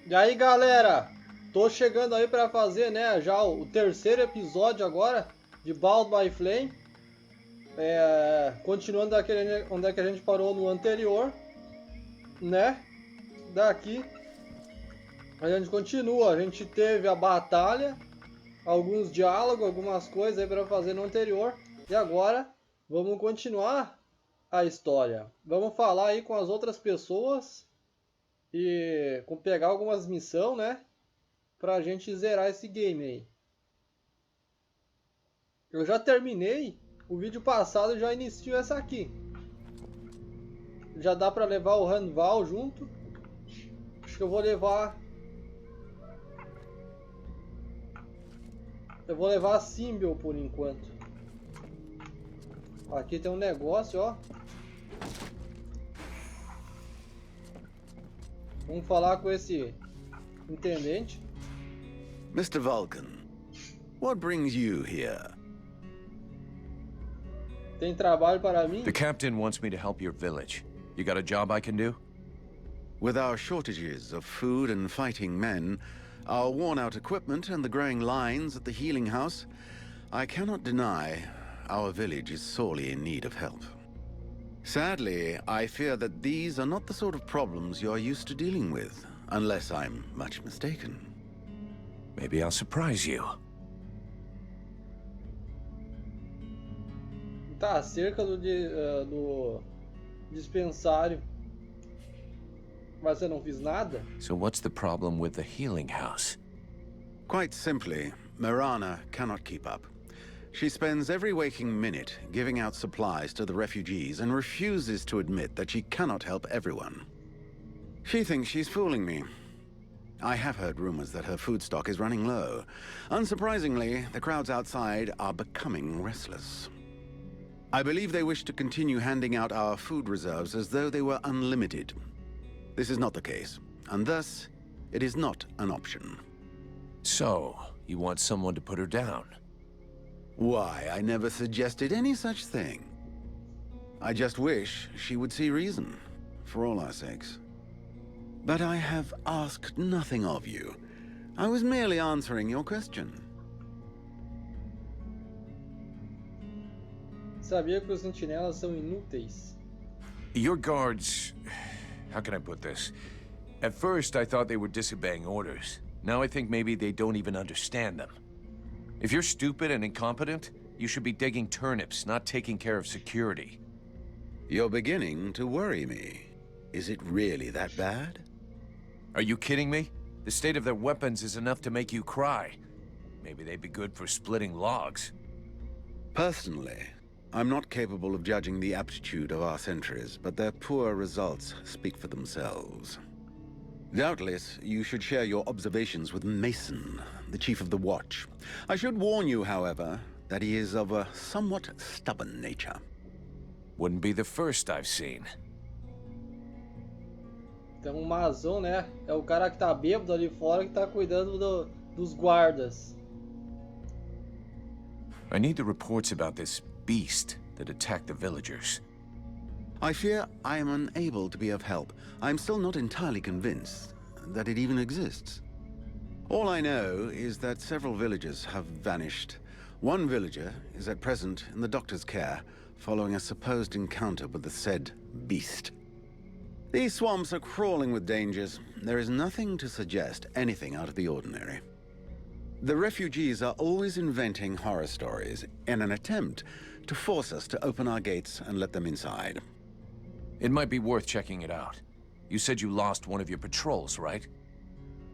E aí, galera, tô chegando aí pra fazer, né, já o terceiro episódio agora de Bound by Flame, continuando daquele onde é que a gente parou no anterior, né? Daqui a gente continua, a gente teve a batalha, alguns diálogos, algumas coisas aí pra fazer no anterior, e agora vamos continuar a história. Vamos falar aí com as outras pessoas e pegar algumas missões, né? Pra gente zerar esse game aí. Eu já terminei o vídeo passado, já inicio essa aqui. Já dá pra levar o Ranval junto. Acho que eu vou levar. Eu vou levar a Symbol por enquanto. Aqui tem um negócio, ó. Vamos falar com esse intendente. Mr. Vulcan, what brings you here? Tem trabalho para mim? The captain wants me to help your village. You got a job I can do? With our shortages of food and fighting men, our worn-out equipment and the growing lines at the healing house, I cannot deny our village is sorely in need of help. Sadly, I fear that these are not the sort of problems you are used to dealing with, unless I'm much mistaken. Maybe I'll surprise you. Tá, cerca do dispensário. Mas você não fiz nada? So what's the problem with the healing house? Quite simply, Mirana cannot keep up. She spends every waking minute giving out supplies to the refugees and refuses to admit that she cannot help everyone. She thinks she's fooling me. I have heard rumors that her food stock is running low. Unsurprisingly, the crowds outside are becoming restless. I believe they wish to continue handing out our food reserves as though they were unlimited. This is not the case, and thus, it is not an option. So, you want someone to put her down? Why, I never suggested any such thing. I just wish she would see reason, for all our sakes. But I have asked nothing of you. I was merely answering your question. Sabia que os sentinelas são inúteis. Your guards... How can I put this? At first, I thought they were disobeying orders. Now I think maybe they don't even understand them. If you're stupid and incompetent, you should be digging turnips, not taking care of security. You're beginning to worry me. Is it really that bad? Are you kidding me? The state of their weapons is enough to make you cry. Maybe they'd be good for splitting logs. Personally, I'm not capable of judging the aptitude of our sentries, but their poor results speak for themselves. Doubtless, you should share your observations with Mason, the chief of the watch. I should warn you, however, that he is of a somewhat stubborn nature. Wouldn't be the first I've seen. Tem um Mazão, né? É o cara que tá bêbado ali fora que tá cuidando dos guardas. I need the reports about this beast that attacked the villagers. I fear I am unable to be of help. I'm still not entirely convinced that it even exists. All I know is that several villagers have vanished. One villager is at present in the doctor's care, following a supposed encounter with the said beast. These swamps are crawling with dangers. There is nothing to suggest anything out of the ordinary. The refugees are always inventing horror stories in an attempt to force us to open our gates and let them inside. It might be worth checking it out. You said you lost one of your patrols, right?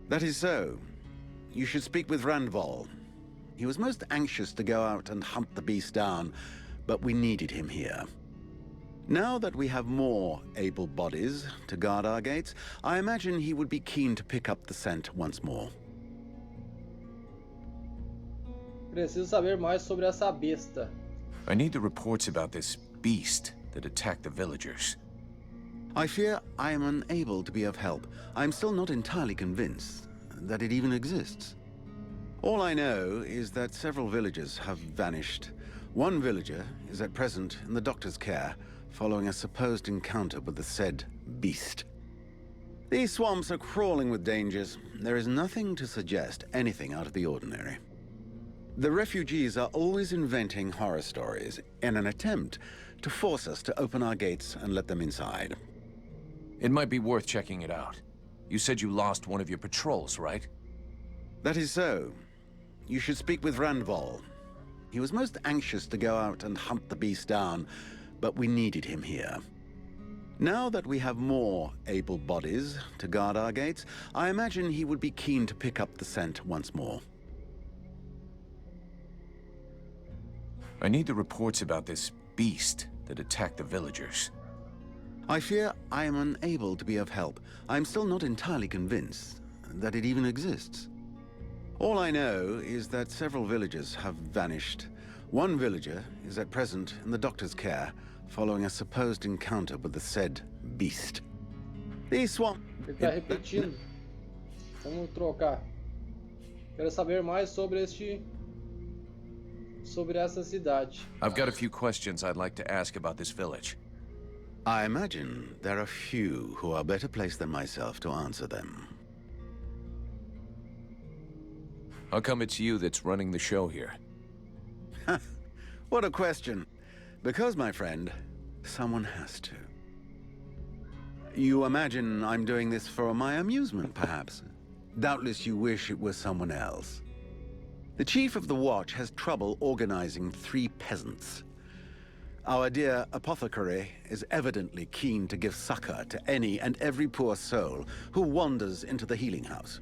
That is so. You should speak with Randval. He was most anxious to go out and hunt the beast down, but we needed him here. Now that we have more able bodies to guard our gates, I imagine he would be keen to pick up the scent once more. Preciso saber mais sobre essa besta. I need the reports about this beast that attacked the villagers. I fear I am unable to be of help. I'm still not entirely convinced that it even exists. All I know is that several villagers have vanished. One villager is at present in the doctor's care, following a supposed encounter with the said beast. These swamps are crawling with dangers. There is nothing to suggest anything out of the ordinary. The refugees are always inventing horror stories in an attempt to force us to open our gates and let them inside. It might be worth checking it out. You said you lost one of your patrols, right? That is so. You should speak with Randval. He was most anxious to go out and hunt the beast down, but we needed him here. Now that we have more able bodies to guard our gates, I imagine he would be keen to pick up the scent once more. I need the reports about this beast that attacked the villagers. I fear I am unable to be of help. I'm still not entirely convinced that it even exists. All I know is that several villagers have vanished. One villager is at present in the doctor's care, following a supposed encounter with the said beast. These swamp... Ele tá repetindo. Vamos trocar. Quero saber mais sobre essa cidade. I've got a few questions I'd like to ask about this village. I imagine there are few who are better placed than myself to answer them. How come it's you that's running the show here? What a question. Because, my friend, someone has to. You imagine I'm doing this for my amusement, perhaps? Doubtless you wish it was someone else. The chief of the watch has trouble organizing 3 peasants. Our dear apothecary is evidently keen to give succor to any and every poor soul who wanders into the healing house.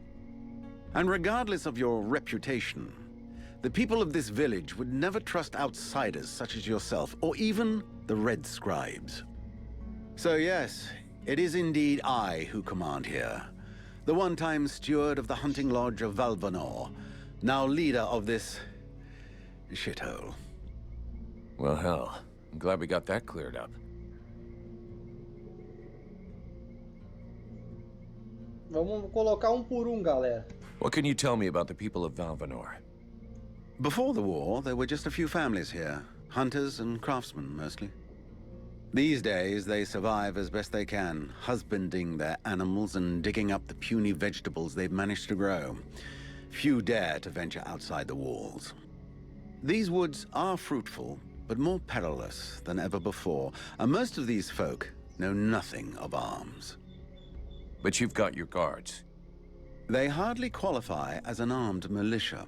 And regardless of your reputation, the people of this village would never trust outsiders such as yourself, or even the Red Scribes. So yes, it is indeed I who command here. The one-time steward of the hunting lodge of Valvanor, now leader of this shithole. Well, hell, I'm glad we got that cleared up. Vamos colocar por galera. What can you tell me about the people of Valvanor? Before the war, there were just a few families here. Hunters and craftsmen, mostly. These days, they survive as best they can, husbanding their animals and digging up the puny vegetables they've managed to grow. Few dare to venture outside the walls. These woods are fruitful, but more perilous than ever before, and most of these folk know nothing of arms. But you've got your guards. They hardly qualify as an armed militia.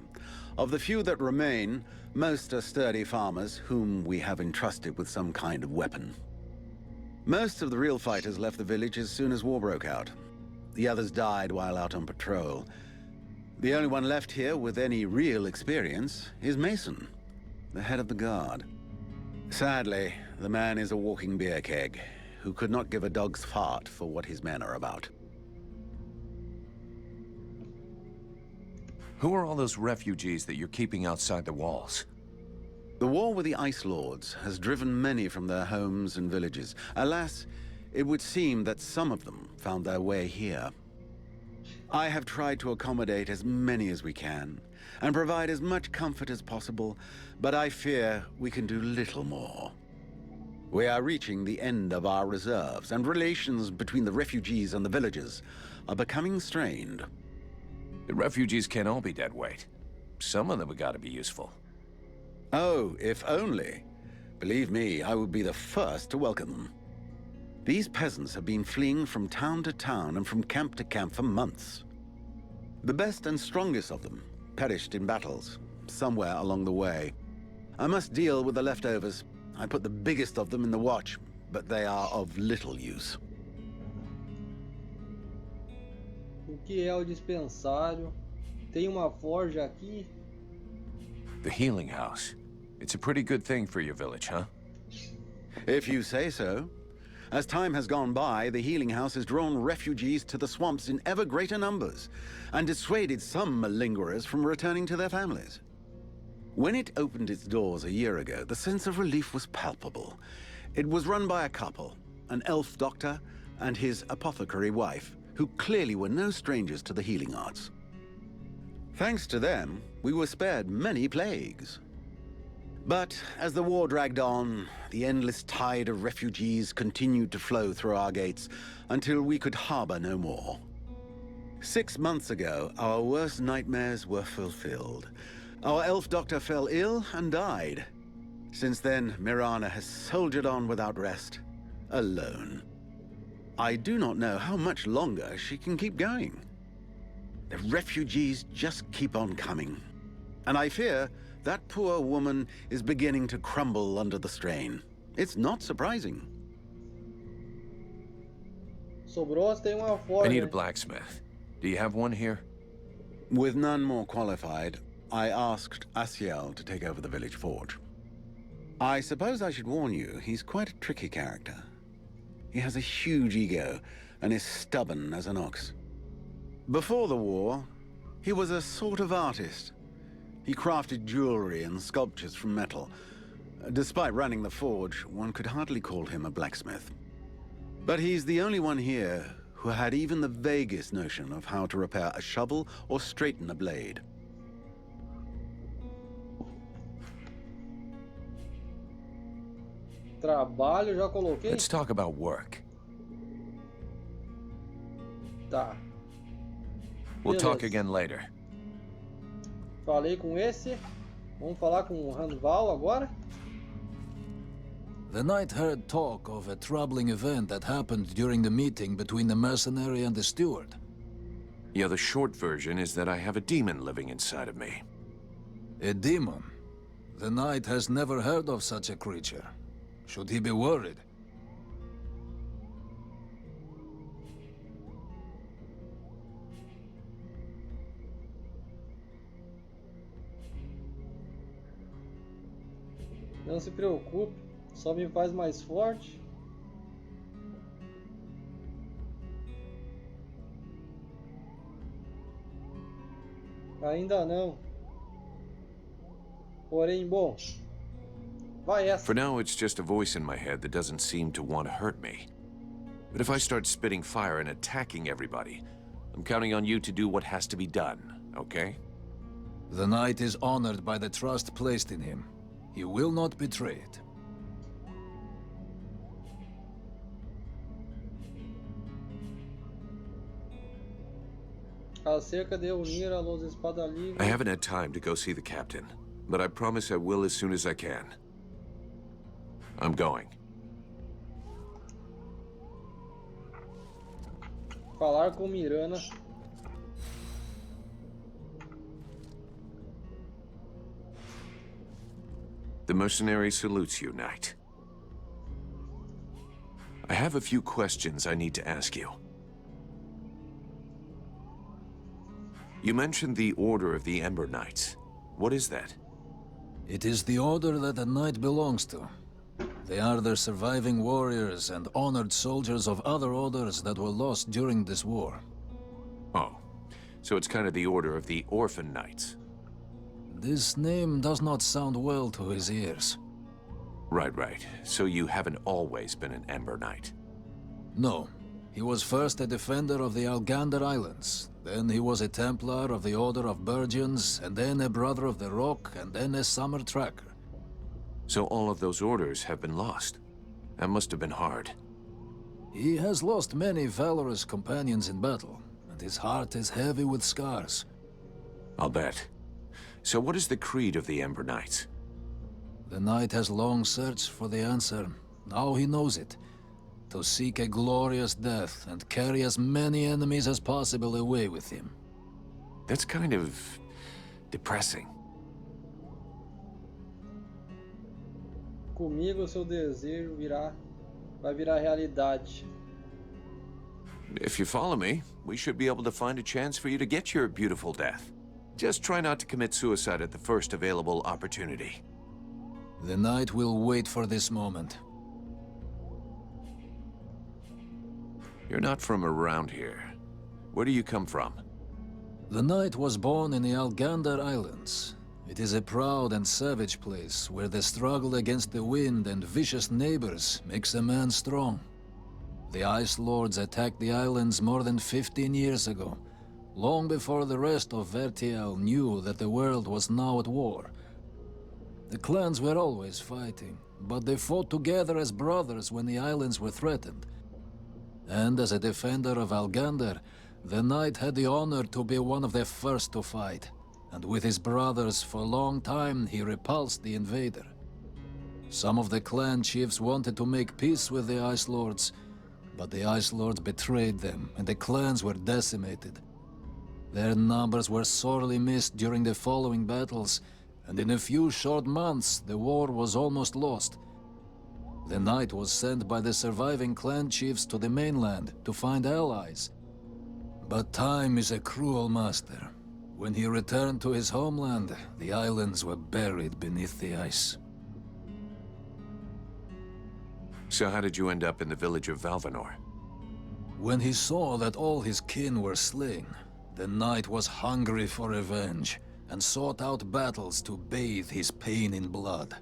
Of the few that remain, most are sturdy farmers whom we have entrusted with some kind of weapon. Most of the real fighters left the village as soon as war broke out. The others died while out on patrol. The only one left here with any real experience is Mason, the head of the guard. Sadly, the man is a walking beer keg, who could not give a dog's fart for what his men are about. Who are all those refugees that you're keeping outside the walls? The war with the Ice Lords has driven many from their homes and villages. Alas, it would seem that some of them found their way here. I have tried to accommodate as many as we can, and provide as much comfort as possible, but I fear we can do little more. We are reaching the end of our reserves, and relations between the refugees and the villagers are becoming strained. The refugees can't all be dead weight. Some of them have got to be useful. Oh, if only. Believe me, I would be the first to welcome them. These peasants have been fleeing from town to town and from camp to camp for months. The best and strongest of them perished in battles, somewhere along the way. I must deal with the leftovers. I put the biggest of them in the watch, but they are of little use. O que é o dispensário? Tem uma forja aqui. The healing house. It's a pretty good thing for your village, huh? If you say so. As time has gone by, the healing house has drawn refugees to the swamps in ever greater numbers, and dissuaded some malingerers from returning to their families. When it opened its doors a year ago, the sense of relief was palpable. It was run by a couple, an elf doctor and his apothecary wife, who clearly were no strangers to the healing arts. Thanks to them, we were spared many plagues. But as the war dragged on, the endless tide of refugees continued to flow through our gates until we could harbor no more. 6 months ago, our worst nightmares were fulfilled. Our elf doctor fell ill and died. Since then, Mirana has soldiered on without rest, alone. I do not know how much longer she can keep going. The refugees just keep on coming. And I fear that poor woman is beginning to crumble under the strain. It's not surprising. Sobrou, tem uma I forja. need a blacksmith. Do you have one here? With none more qualified, I asked Asiel to take over the village forge. I suppose I should warn you, he's quite a tricky character. He has a huge ego and is stubborn as an ox. Before the war, he was a sort of artist. He crafted jewelry and sculptures from metal. Despite running the forge, one could hardly call him a blacksmith. But he's the only one here who had even the vaguest notion of how to repair a shovel or straighten a blade. Trabalho, já coloquei? Let's talk about work. Tá. We'll talk Beleza. again later. Falei com esse. Vamos falar com o Ranval agora. The knight heard talk of a troubling event that happened during the meeting between the mercenary and the steward. Yeah, the short version is that I have a demon living inside of me. A demon? The knight has never heard of such a creature. Should he be worried? Não se preocupe, só me faz mais forte. Ainda não. Porém, bom. Vai essa. For now, it's just a voice in my head that doesn't seem to want to hurt me. But if I start spitting fire and attacking everybody, I'm counting on you to do what has to be done, okay? The knight is honored by the trust placed in him. He will not betray it. Acerca de unir a los espadalhos. I haven't had time to go see the captain, but I promise I will as soon as I can. I'm going. Falar com Mirana. The mercenary salutes you, knight. I have a few questions I need to ask you. You mentioned the Order of the Ember Knights. What is that? It is the order that the knight belongs to. They are the surviving warriors and honored soldiers of other orders that were lost during this war. Oh, so it's kind of the Order of the Orphan Knights. This name does not sound well to his ears. Right. So you haven't always been an Ember Knight. No. He was first a defender of the Algander Islands. Then he was a Templar of the Order of Burgeons, and then a Brother of the Rock, and then a Summer Tracker. So all of those orders have been lost. That must have been hard. He has lost many valorous companions in battle, and his heart is heavy with scars. I'll bet. So what is the creed of the Ember Knights? The knight has long searched for the answer. Now he knows it. To seek a glorious death and carry as many enemies as possible away with him. That's kind of depressing. Comigo, seu desejo vai virar realidade. If you follow me, we should be able to find a chance for you to get your beautiful death. Just try not to commit suicide at the first available opportunity. The knight will wait for this moment. You're not from around here. Where do you come from? The knight was born in the Algander Islands. It is a proud and savage place where the struggle against the wind and vicious neighbors makes a man strong. The Ice Lords attacked the islands more than 15 years ago, long before the rest of Vertial knew that the world was now at war. The clans were always fighting, but they fought together as brothers when the islands were threatened. And as a defender of Algander, the knight had the honor to be one of the first to fight. And with his brothers for a long time, he repulsed the invader. Some of the clan chiefs wanted to make peace with the Ice Lords, but the Ice Lords betrayed them, and the clans were decimated. Their numbers were sorely missed during the following battles, and in a few short months, the war was almost lost. The knight was sent by the surviving clan chiefs to the mainland to find allies. But time is a cruel master. When he returned to his homeland, the islands were buried beneath the ice. So how did you end up in the village of Valvanor? When he saw that all his kin were slain, the knight was hungry for revenge and sought out battles to bathe his pain in blood.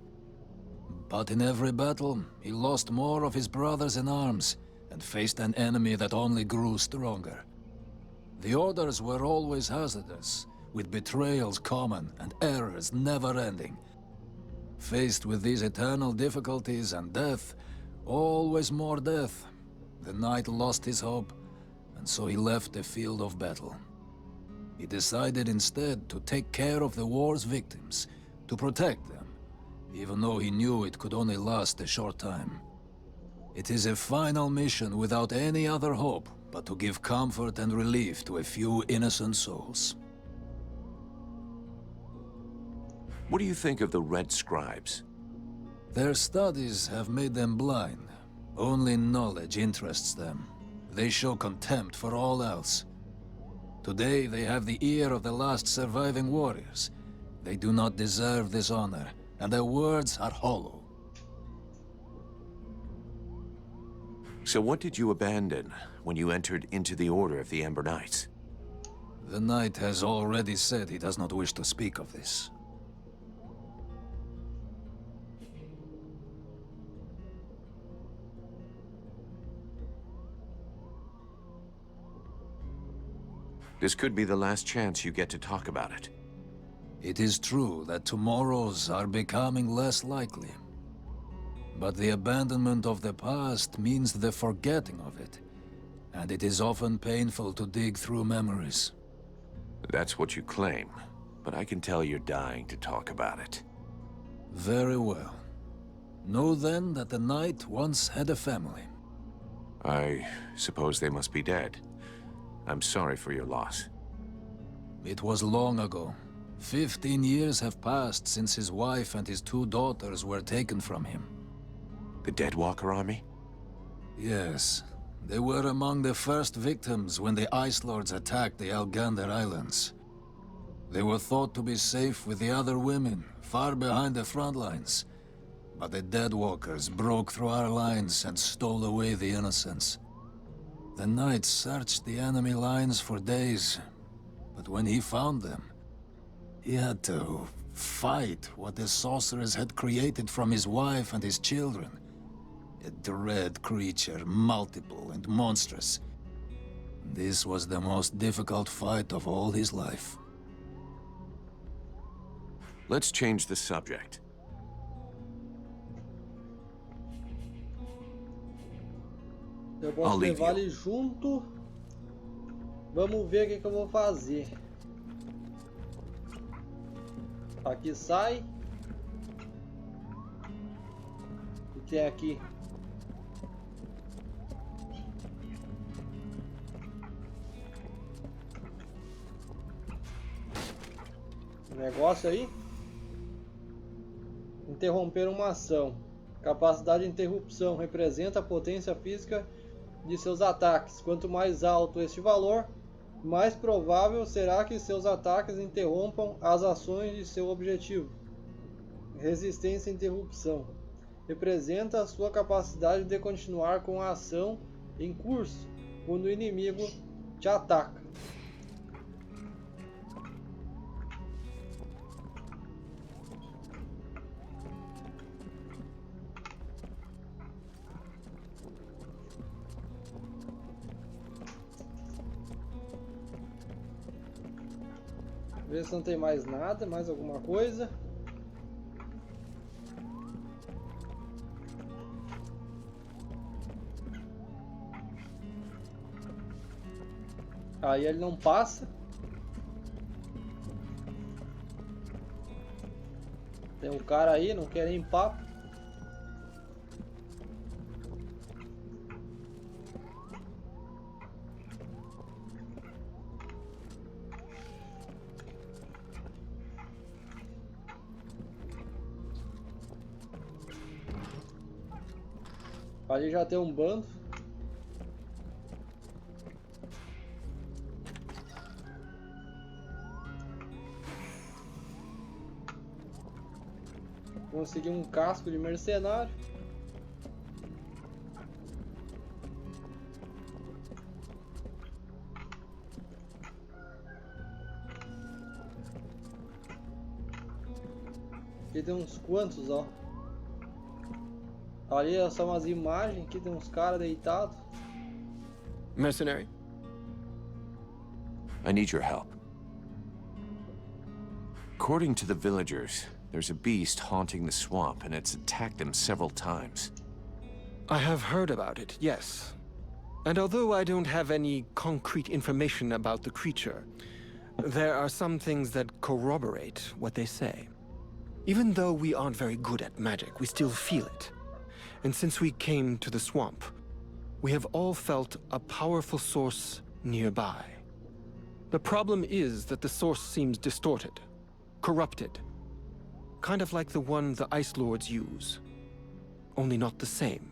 But in every battle, he lost more of his brothers in arms and faced an enemy that only grew stronger. The orders were always hazardous, with betrayals common and errors never-ending. Faced with these eternal difficulties and death, always more death, the knight lost his hope, and so he left the field of battle. He decided instead to take care of the war's victims, to protect them, even though he knew it could only last a short time. It is a final mission without any other hope but to give comfort and relief to a few innocent souls. What do you think of the Red Scribes? Their studies have made them blind. Only knowledge interests them. They show contempt for all else. Today they have the ear of the last surviving warriors. They do not deserve this honor, and their words are hollow. So what did you abandon when you entered into the Order of the Amber Knights? The knight has already said he does not wish to speak of this. This could be the last chance you get to talk about it. It is true that tomorrows are becoming less likely. But the abandonment of the past means the forgetting of it. And it is often painful to dig through memories. That's what you claim, but I can tell you're dying to talk about it. Very well. Know then that the knight once had a family. I suppose they must be dead. I'm sorry for your loss. It was long ago. 15 years have passed since his wife and his 2 daughters were taken from him. The Deadwalker army? Yes. They were among the first victims when the Ice Lords attacked the Algander Islands. They were thought to be safe with the other women, far behind the front lines. But the Deadwalkers broke through our lines and stole away the innocents. The knight searched the enemy lines for days, but when he found them, he had to fight what the sorcerers had created from his wife and his children. A dread creature, multiple and monstrous. This was the most difficult fight of all his life. Let's change the subject. Eu posso I'll leave levar you. ele junto. Vamos ver o que eu vou fazer. Aqui sai. O que é aqui? Negócio aí. Interromper uma ação. Capacidade de interrupção representa a potência física de seus ataques. Quanto mais alto este valor, mais provável será que seus ataques interrompam as ações de seu objetivo. Resistência à interrupção representa a sua capacidade de continuar com a ação em curso quando o inimigo te ataca. Ver se não tem mais nada, mais alguma coisa. Aí ele não passa. Tem um cara aí, não quer nem papo. Ali já tem um bando. Consegui um casco de mercenário. Aqui tem uns quantos, ó. Ali são umas imagens, aqui tem uns caras deitados. Mercenary? I need your help. According to the villagers, there's a beast haunting the swamp, and it's attacked them several times. I have heard about it, yes. And although I don't have any concrete information about the creature, there are some things that corroborate what they say. Even though we aren't very good at magic, we still feel it. And since we came to the swamp, we have all felt a powerful source nearby. The problem is that the source seems distorted, corrupted. Kind of like the one the Ice Lords use. Only not the same.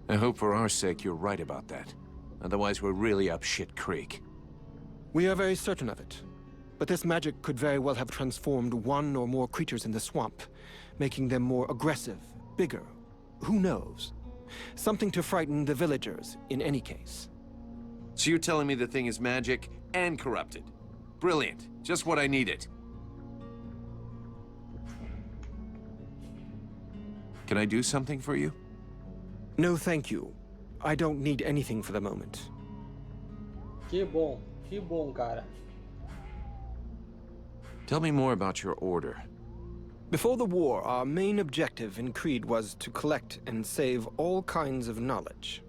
I hope for our sake you're right about that. Otherwise we're really up shit creek. We are very certain of it. But this magic could very well have transformed one or more creatures in the swamp, making them more aggressive, bigger. Who knows? Something to frighten the villagers, in any case. So you're telling me the thing is magic and corrupted? Brilliant. Just what I needed. Can I do something for you? No, thank you. I don't need anything for the moment. Que bom, cara. Tell me more about your order. Before the war, our main objective in Creed was to collect and save all kinds of knowledge.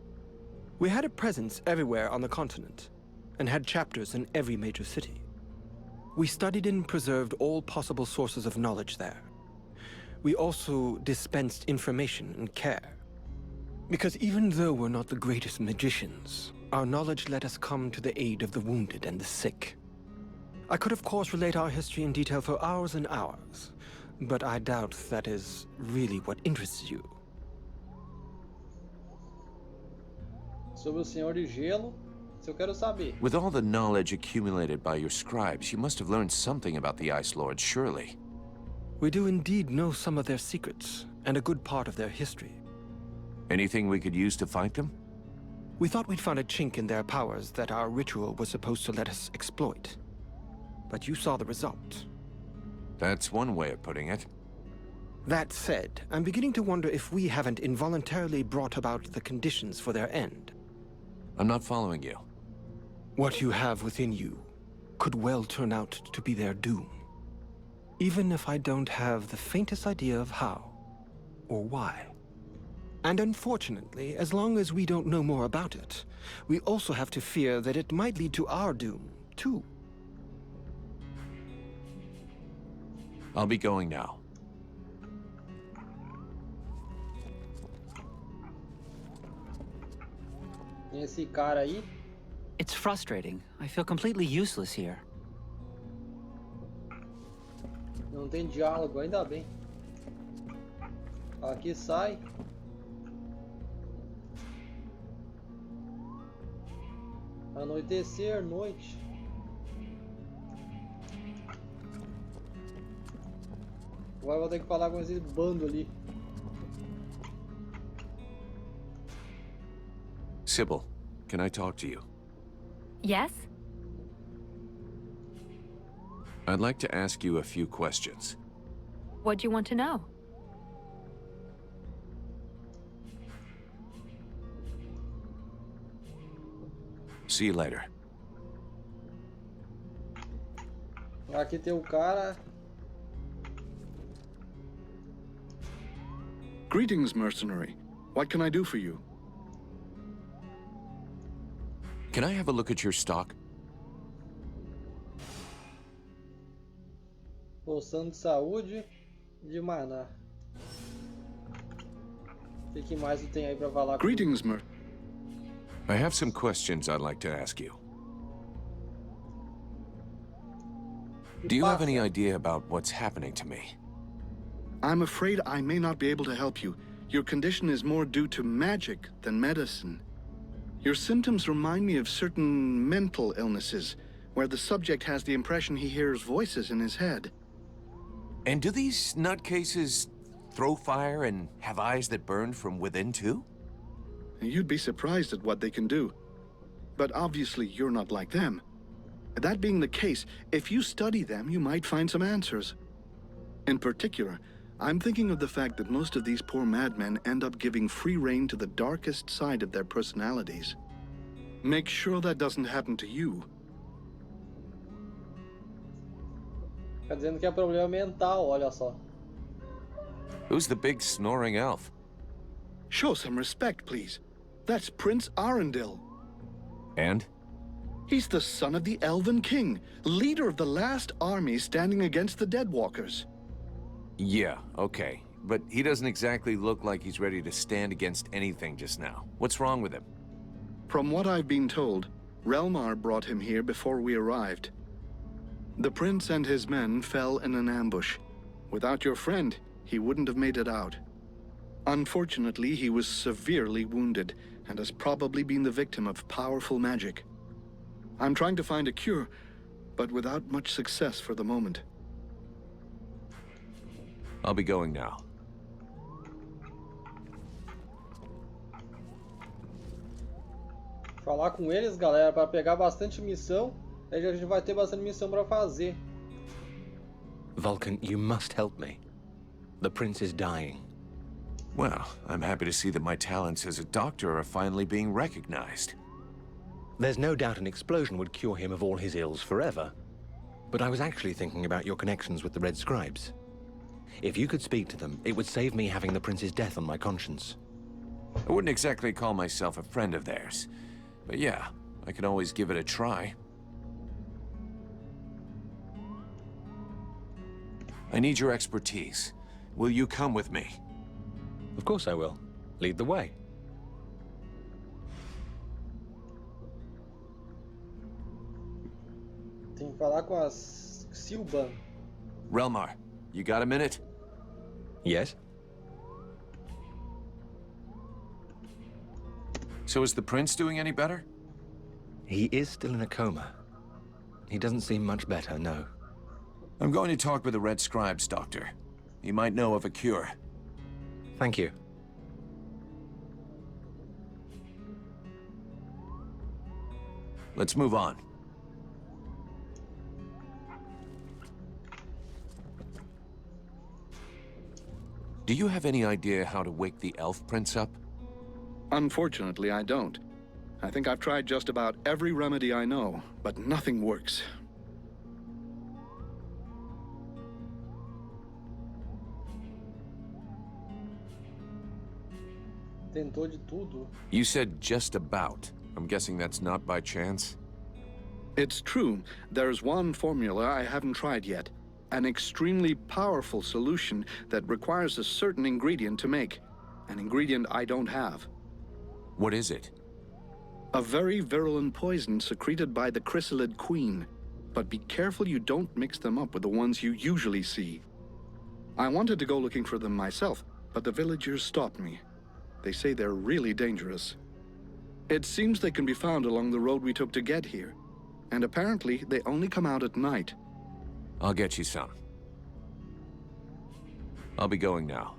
We had a presence everywhere on the continent, and had chapters in every major city. We studied and preserved all possible sources of knowledge there. We also dispensed information and care. Because even though we're not the greatest magicians, our knowledge let us come to the aid of the wounded and the sick. I could of course relate our history in detail for hours and hours, but I doubt that is really what interests you. Sobre o Senhor de Gelo, se eu quero saber. With all the knowledge accumulated by your scribes, you must have learned something about the Ice Lords, surely. We do indeed know some of their secrets, and a good part of their history. Anything we could use to fight them? We thought we'd found a chink in their powers that our ritual was supposed to let us exploit. But you saw the result. That's one way of putting it. That said, I'm beginning to wonder if we haven't involuntarily brought about the conditions for their end. I'm not following you. What you have within you could well turn out to be their doom. Even if I don't have the faintest idea of how or why. And unfortunately, as long as we don't know more about it, we also have to fear that it might lead to our doom, too. I'll be going now. Tem esse cara aí. It's frustrating. I feel completely useless here. Não tem diálogo, ainda bem. Aqui sai. Anoitecer, noite. Agora eu vou ter que falar com esse bando ali. Sybil, can I talk to you? Yes? I'd like to ask you a few questions. What do you want to know? See you later. Aqui tem o cara. Greetings, mercenary. What can I do for you? Can I have a look at your stock? Poção de saúde de maná. O que mais tu tem aí pra falar? Greetings, Mer. I have some questions I'd like to ask you. Do you have any idea about what's happening to me? I'm afraid I may not be able to help you. Your condition is more due to magic than medicine. Your symptoms remind me of certain mental illnesses, where the subject has the impression he hears voices in his head. And do these nutcases throw fire and have eyes that burn from within too? You'd be surprised at what they can do. But obviously you're not like them. That being the case, if you study them, you might find some answers. In particular, I'm thinking of the fact that most of these poor madmen end up giving free rein to the darkest side of their personalities. Make sure that doesn't happen to you. Tá dizendo que é problema mental, olha só. Who's the big snoring elf? Show some respect, please. That's Prince Arundel. And? He's the son of the Elven King, leader of the last army standing against the Deadwalkers. Yeah, okay. But he doesn't exactly look like he's ready to stand against anything just now. What's wrong with him? From what I've been told, Relmar brought him here before we arrived. The prince and his men fell in an ambush. Without your friend, he wouldn't have made it out. Unfortunately, he was severely wounded and has probably been the victim of powerful magic. I'm trying to find a cure, but without much success for the moment. I'll be going now. Falar com eles, galera, para pegar bastante missão. Aí a gente vai ter bastante missão para fazer. Vulcan, you must help me. The prince is dying. Well, I'm happy to see that my talents as a doctor are finally being recognized. There's no doubt an explosion would cure him of all his ills forever. But I was actually thinking about your connections with the Red Scribes. If you could speak to them, it would save me having the prince's death on my conscience. I wouldn't exactly call myself a friend of theirs. But yeah, I can always give it a try. I need your expertise. Will you come with me? Of course I will. Lead the way. Tem que falar com as Silban. Relmar, you got a minute? Yes? So is the prince doing any better? He is still in a coma. He doesn't seem much better, no. I'm going to talk with the Red Scribes, Doctor. He might know of a cure. Thank you. Let's move on. Do you have any idea how to wake the Elf Prince up? Unfortunately, I don't. I think I've tried just about every remedy I know, but nothing works. Tentou de tudo. You said just about. I'm guessing that's not by chance? It's true. There's one formula I haven't tried yet. An extremely powerful solution that requires a certain ingredient to make. An ingredient I don't have. What is it? A very virulent poison secreted by the chrysalid queen. But be careful you don't mix them up with the ones you usually see. I wanted to go looking for them myself, but the villagers stopped me. They say they're really dangerous. It seems they can be found along the road we took to get here. And apparently, they only come out at night. I'll get you some. I'll be going now.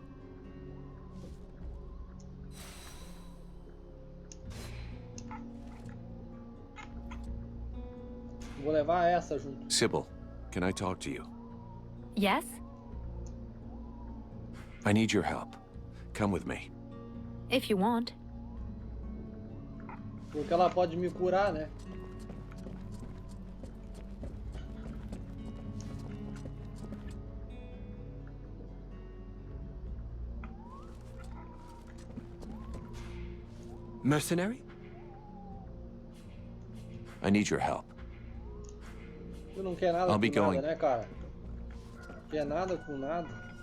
Vou levar essa junto. Sybil, can I talk to you? Yes? I need your help. Come with me. If you want. Porque ela pode me curar, né? Mercenary? I need your help. Tu não quer nada I'll be com nada, going. né, cara? Quer nada com nada.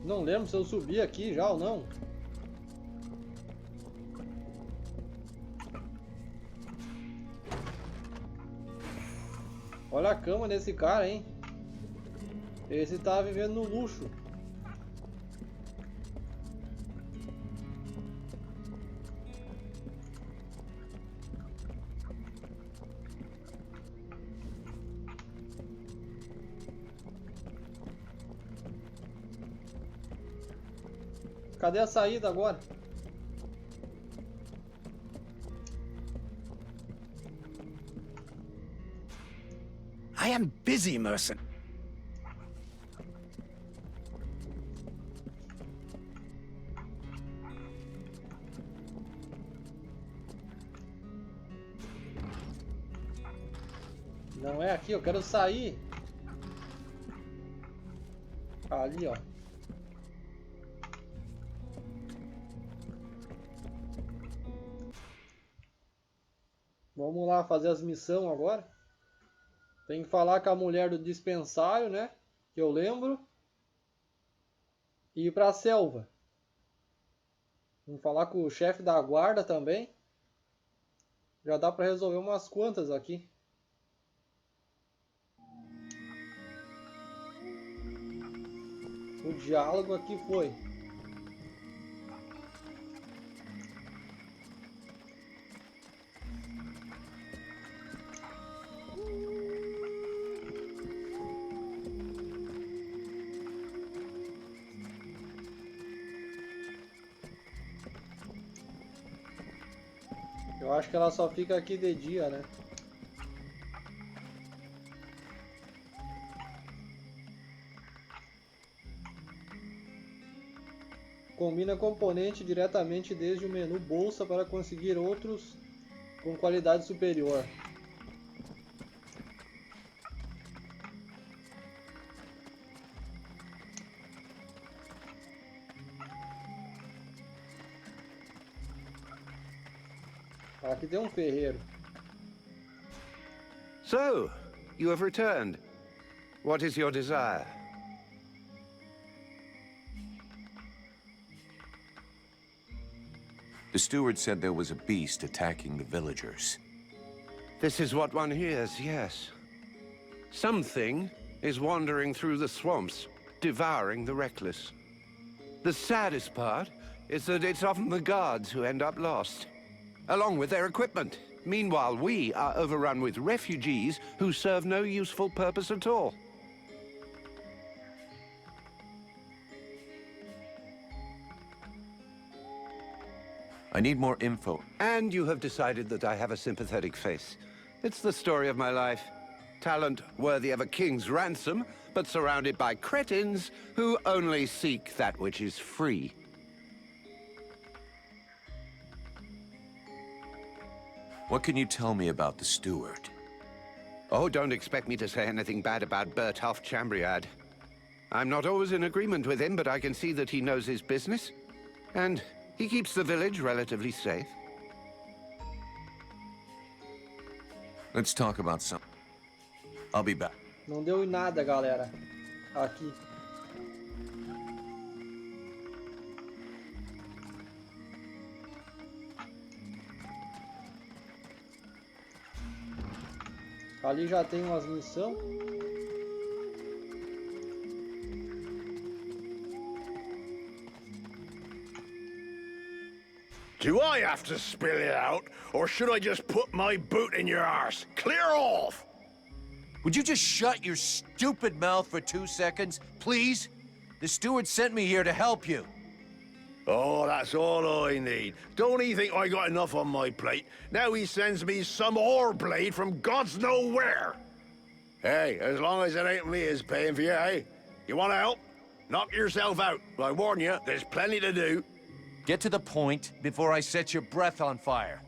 Não lembro se eu subi aqui já ou não. Olha a cama desse cara, hein? Esse tá vivendo no luxo. Cadê a saída agora? I am busy, merchant. Não é aqui, eu quero sair. Ali, ó. Vamos lá fazer as missões agora. Tem que falar com a mulher do dispensário, né? Que eu lembro. E ir pra selva. Vamos falar com o chefe da guarda também. Já dá pra resolver umas quantas aqui. O diálogo aqui foi. Eu acho que ela só fica aqui de dia, né? Combina componente diretamente desde o menu bolsa para conseguir outros com qualidade superior. Aqui tem um ferreiro. So, you have returned. What is your desire? The steward said there was a beast attacking the villagers. This is what one hears, yes. Something is wandering through the swamps, devouring the reckless. The saddest part is that it's often the guards who end up lost, along with their equipment. Meanwhile, we are overrun with refugees who serve no useful purpose at all. I need more info. And you have decided that I have a sympathetic face. It's the story of my life. Talent worthy of a king's ransom, but surrounded by cretins who only seek that which is free. What can you tell me about the steward? Oh, don't expect me to say anything bad about Bertolf Chambriad. I'm not always in agreement with him, but I can see that he knows his business. And he keeps the village relatively safe. Let's talk about something. I'll be back. Não deu em nada, galera. Aqui. Ali já tem umas missões. Do I have to spill it out, or should I just put my boot in your arse? Clear off! Would you just shut your stupid mouth for 2 seconds, please? The steward sent me here to help you. Oh, that's all I need. Don't he think I got enough on my plate? Now he sends me some ore blade from God's know where. Hey, as long as it ain't me is paying for you, hey? You wanna help? Knock yourself out. I warn you, there's plenty to do. Get to the point before I set your breath on fire.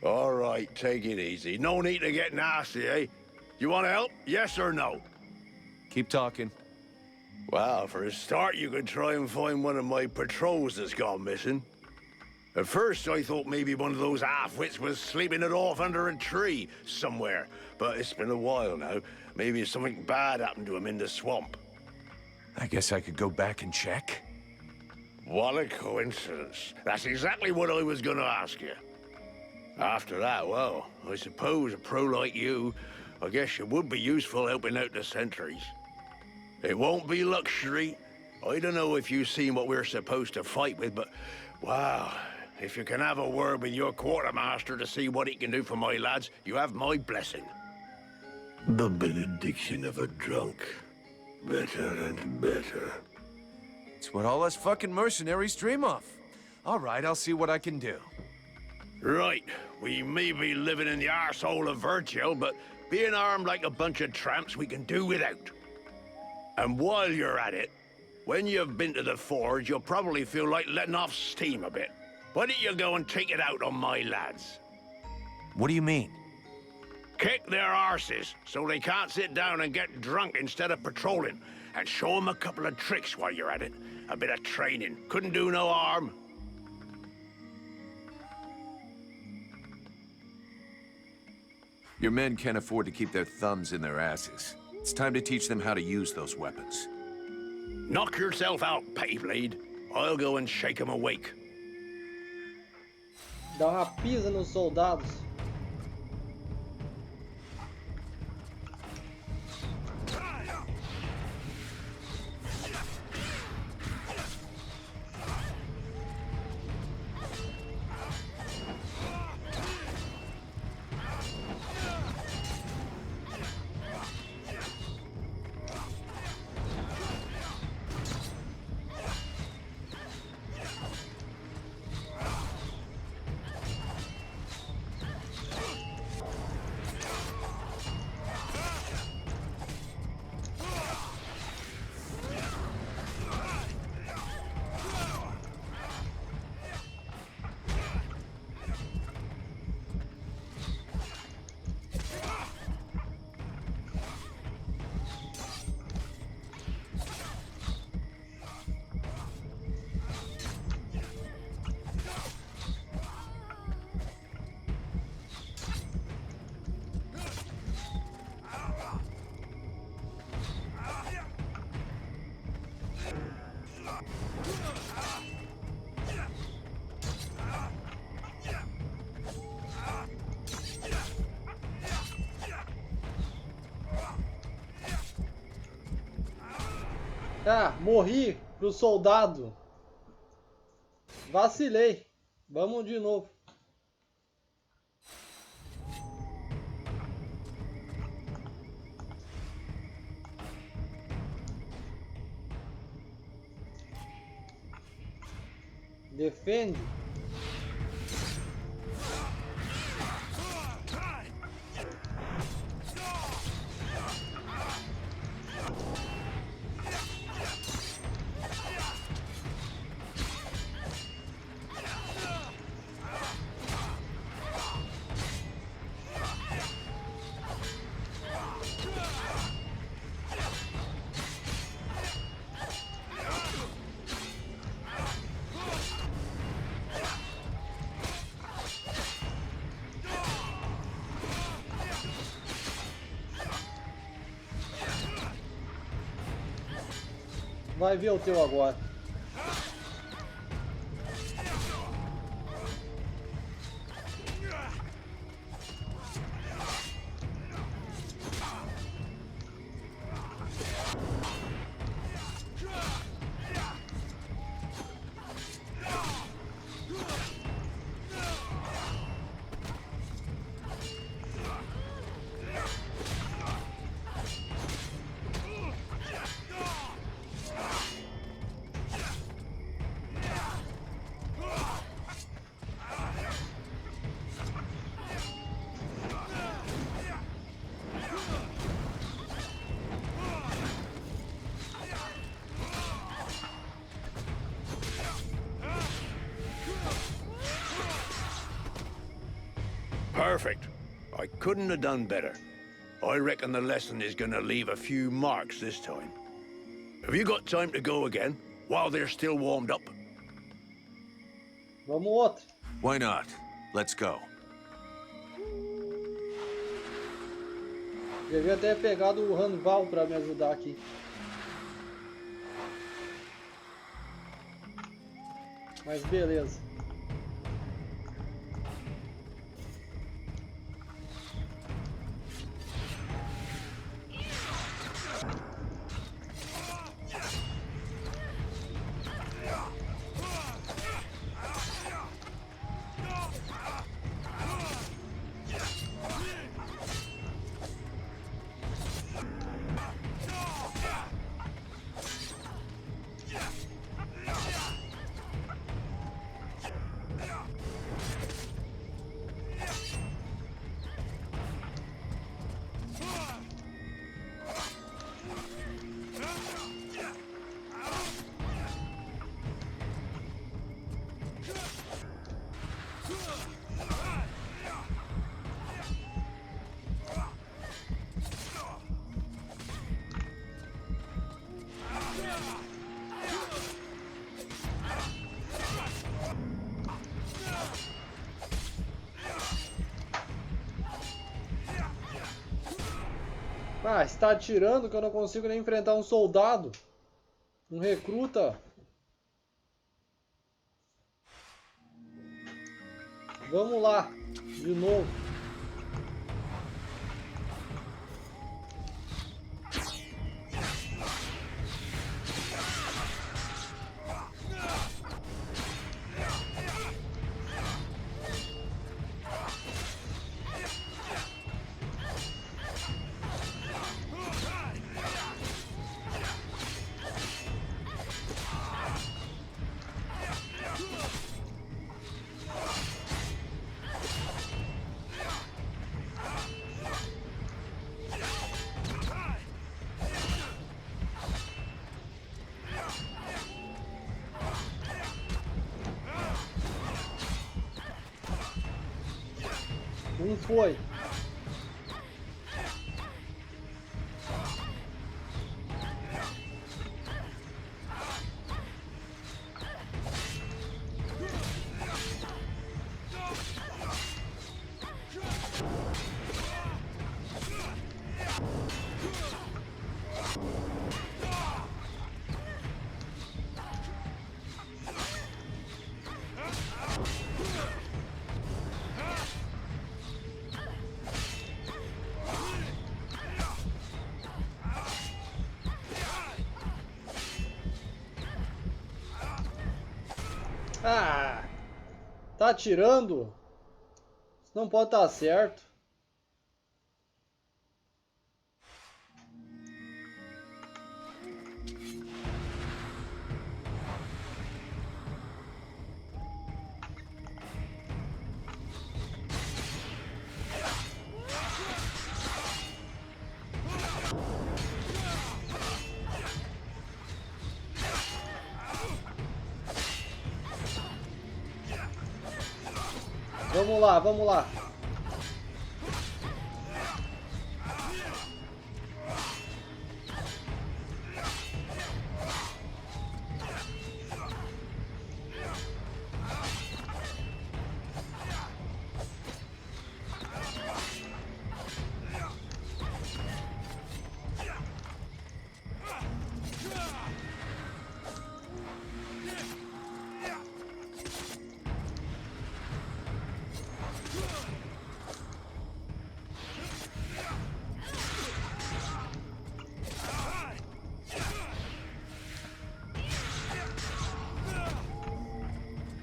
All right, take it easy. No need to get nasty, eh? You want to help? Yes or no? Keep talking. Well, for a start, you could try and find one of my patrols that's gone missing. At first, I thought maybe one of those half-wits was sleeping it off under a tree somewhere. But it's been a while now. Maybe something bad happened to him in the swamp. I guess I could go back and check. What a coincidence. That's exactly what I was gonna ask you. After that, well, I suppose a pro like you, I guess you would be useful helping out the sentries. It won't be luxury. I don't know if you've seen what we're supposed to fight with, but, wow, if you can have a word with your quartermaster to see what he can do for my lads, you have my blessing. The benediction of a drunk. Better and better. It's what all us fucking mercenaries dream of. All right, I'll see what I can do. Right. We may be living in the arsehole of Virgil, but being armed like a bunch of tramps we can do without. And while you're at it, when you've been to the forge, you'll probably feel like letting off steam a bit. Why don't you go and take it out on my lads? What do you mean? Kick their arses so they can't sit down and get drunk instead of patrolling. And show them a couple of tricks while you're at it. A bit of training. Couldn't do no harm. Your men can't afford to keep their thumbs in their asses. It's time to teach them how to use those weapons. Knock yourself out, Pettyblade. I'll go and shake them awake. Dá uma pisa nos soldados. Ah, morri pro soldado. Vacilei. Vamos de novo. Defende. Vai ver o teu agora. Perfect. I couldn't have done better. I reckon the lesson is gonna leave a few marks this time. Have you got time to go again, while they're still warmed up? Vamos outro. Why not? Let's go. Devia ter pegado o Ranval pra me ajudar aqui. Mas beleza. Ah, está atirando que eu não consigo nem enfrentar um soldado. Um recruta. Vamos lá, de novo. Um foi. Ah, tá atirando? Isso não pode estar certo. Vamos lá, vamos lá.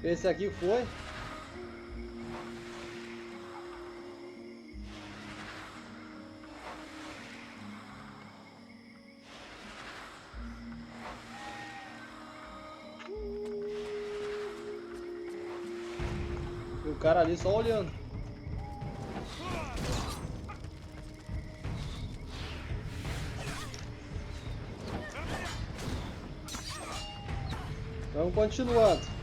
Esse aqui foi. E o cara ali só olhando. Vamos continuando.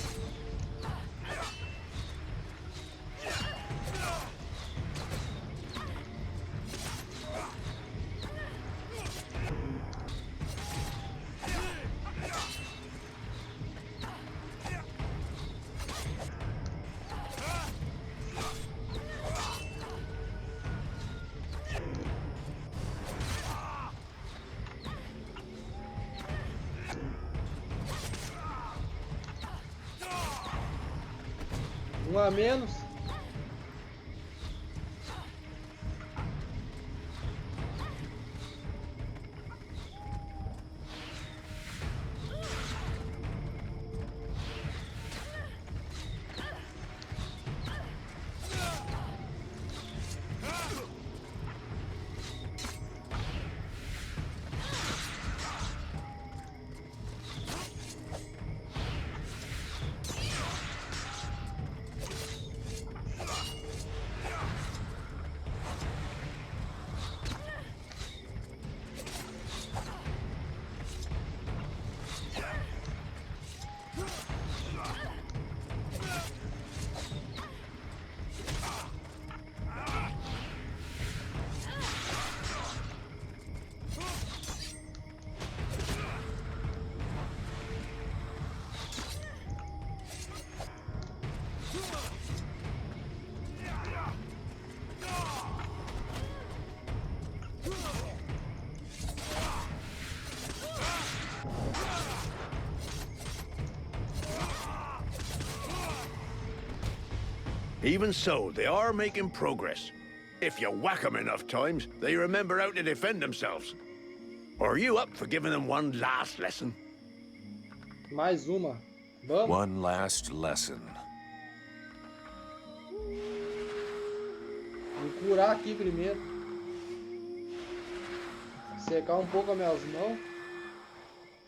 Um a menos. Even so, they are making progress. If you whack them enough times, they remember how to defend themselves. Are you up for giving them one last lesson? Mais uma. Vamos. One last lesson. Vou curar aqui primeiro. Secar um pouco as minhas mãos.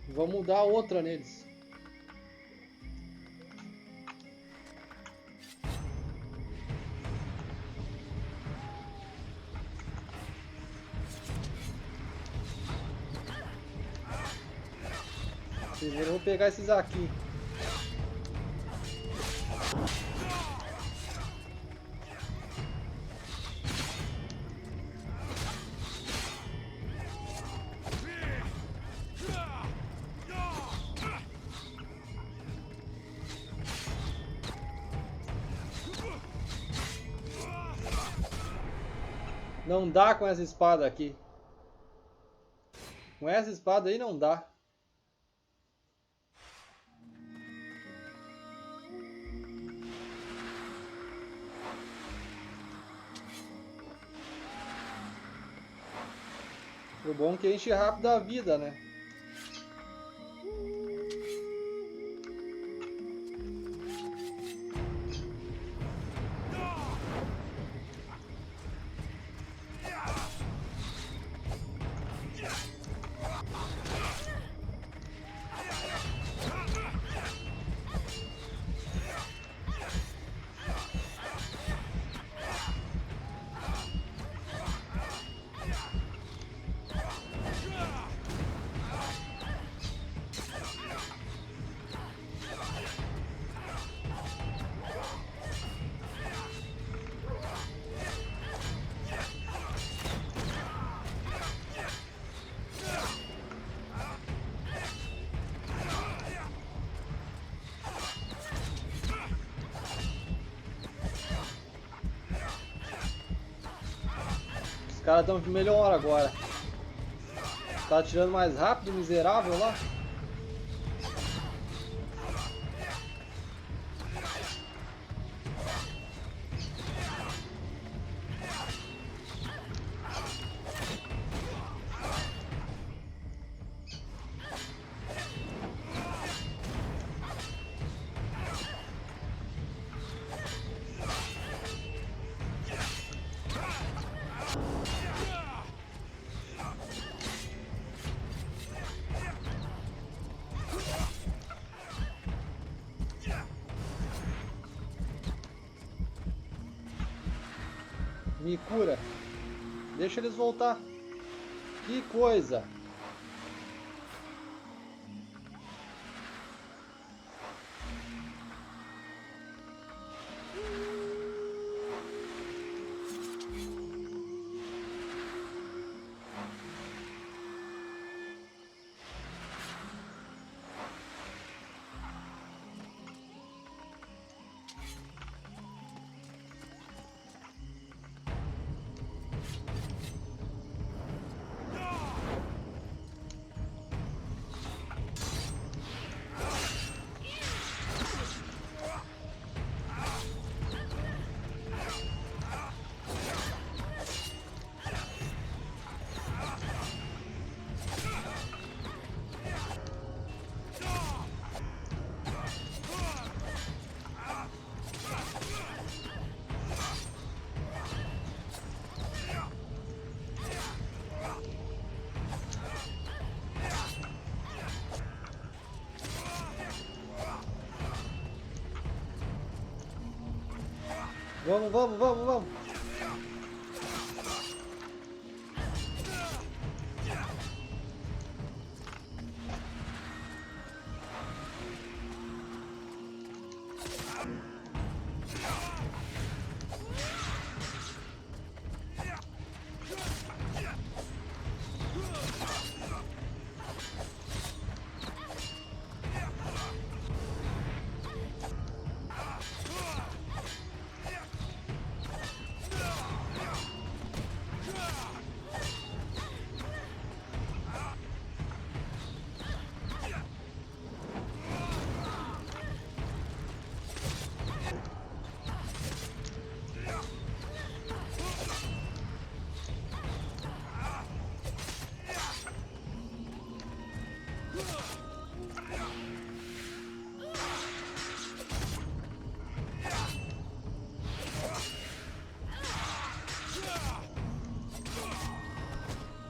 Vamos dar outra neles. Primeiro eu vou pegar esses aqui. Não dá com essa espada aqui. Com essa espada aí não dá. O bom é que enche rápido a vida, né? Os caras estão melhor agora. Tá atirando mais rápido, miserável lá. Me cura. Deixa eles voltar. Que coisa. Vamos, vamos, vamos, vamos.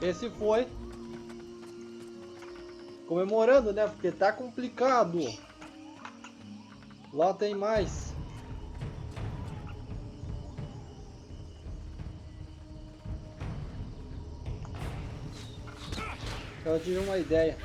Esse foi. Comemorando, né? Porque tá complicado. Lá tem mais. Eu tive uma ideia.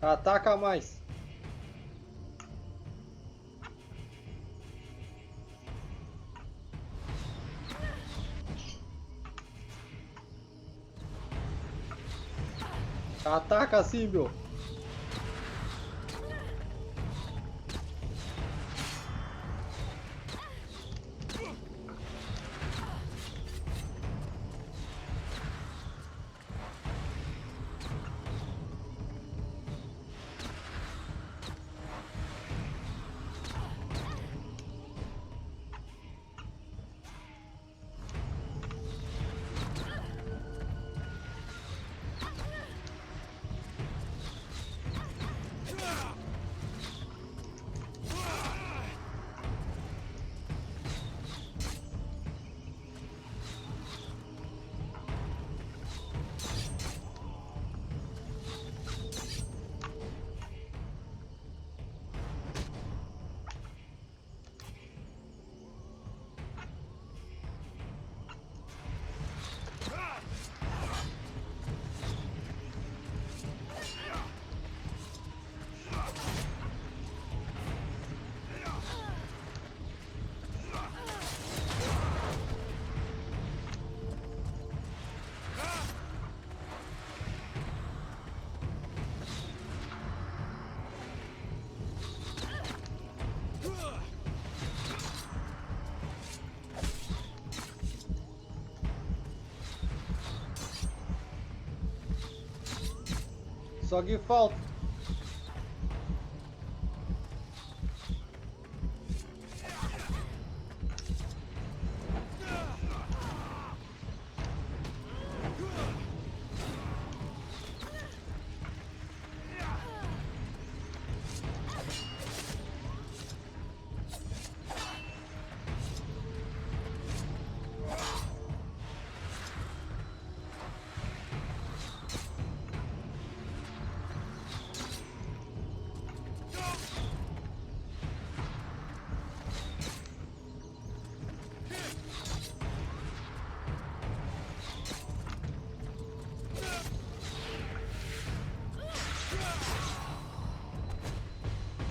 Ataca mais. Ataca, Símbio. Só que falta.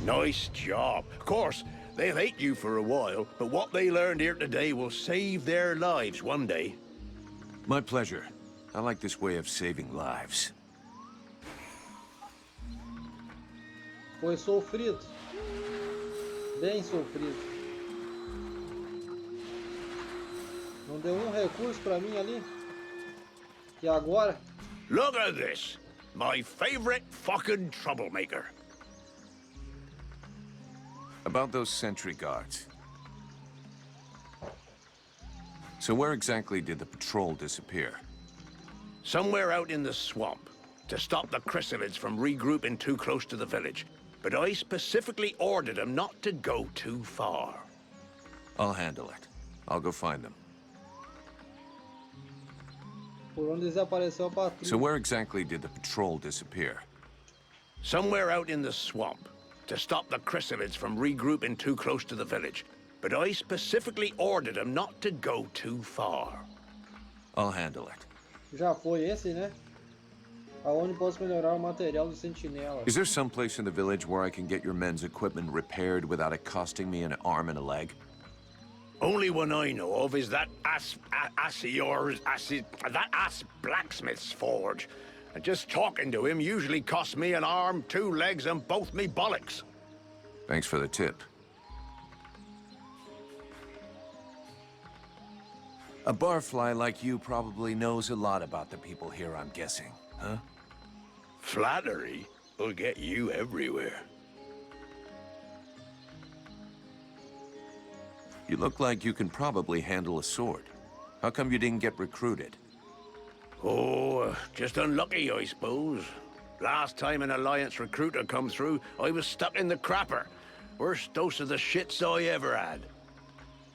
Nice job. Of course, they'll hate you for a while, but what they learned here today will save their lives one day. My pleasure. I like this way of saving lives. Foi sofrido. Bem sofrido. Não deu um recurso pra mim ali. E agora? Look at this. My favorite fucking troublemaker. About those sentry guards. So where exactly did the patrol disappear? Somewhere out in the swamp, to stop the chrysalids from regrouping too close to the village. But I specifically ordered them not to go too far. I'll handle it. I'll go find them. Por onde desapareceu a patrulha? So where exactly did the patrol disappear? Somewhere out in the swamp, to stop the chrysalids from regrouping too close to the village. But I specifically ordered them not to go too far. I'll handle it. Já foi esse, né? Aonde posso melhorar o material do sentinela? Is there some place in the village where I can get your men's equipment repaired without it costing me an arm and a leg? Only one I know of is that ass blacksmith's forge. And just talking to him usually costs me an arm, 2 legs, and both me bollocks. Thanks for the tip. A barfly like you probably knows a lot about the people here, I'm guessing, huh? Flattery will get you everywhere. You look like you can probably handle a sword. How come you didn't get recruited? Oh, just unlucky, I suppose. Last time an Alliance recruiter come through, I was stuck in the crapper. Worst dose of the shits I ever had.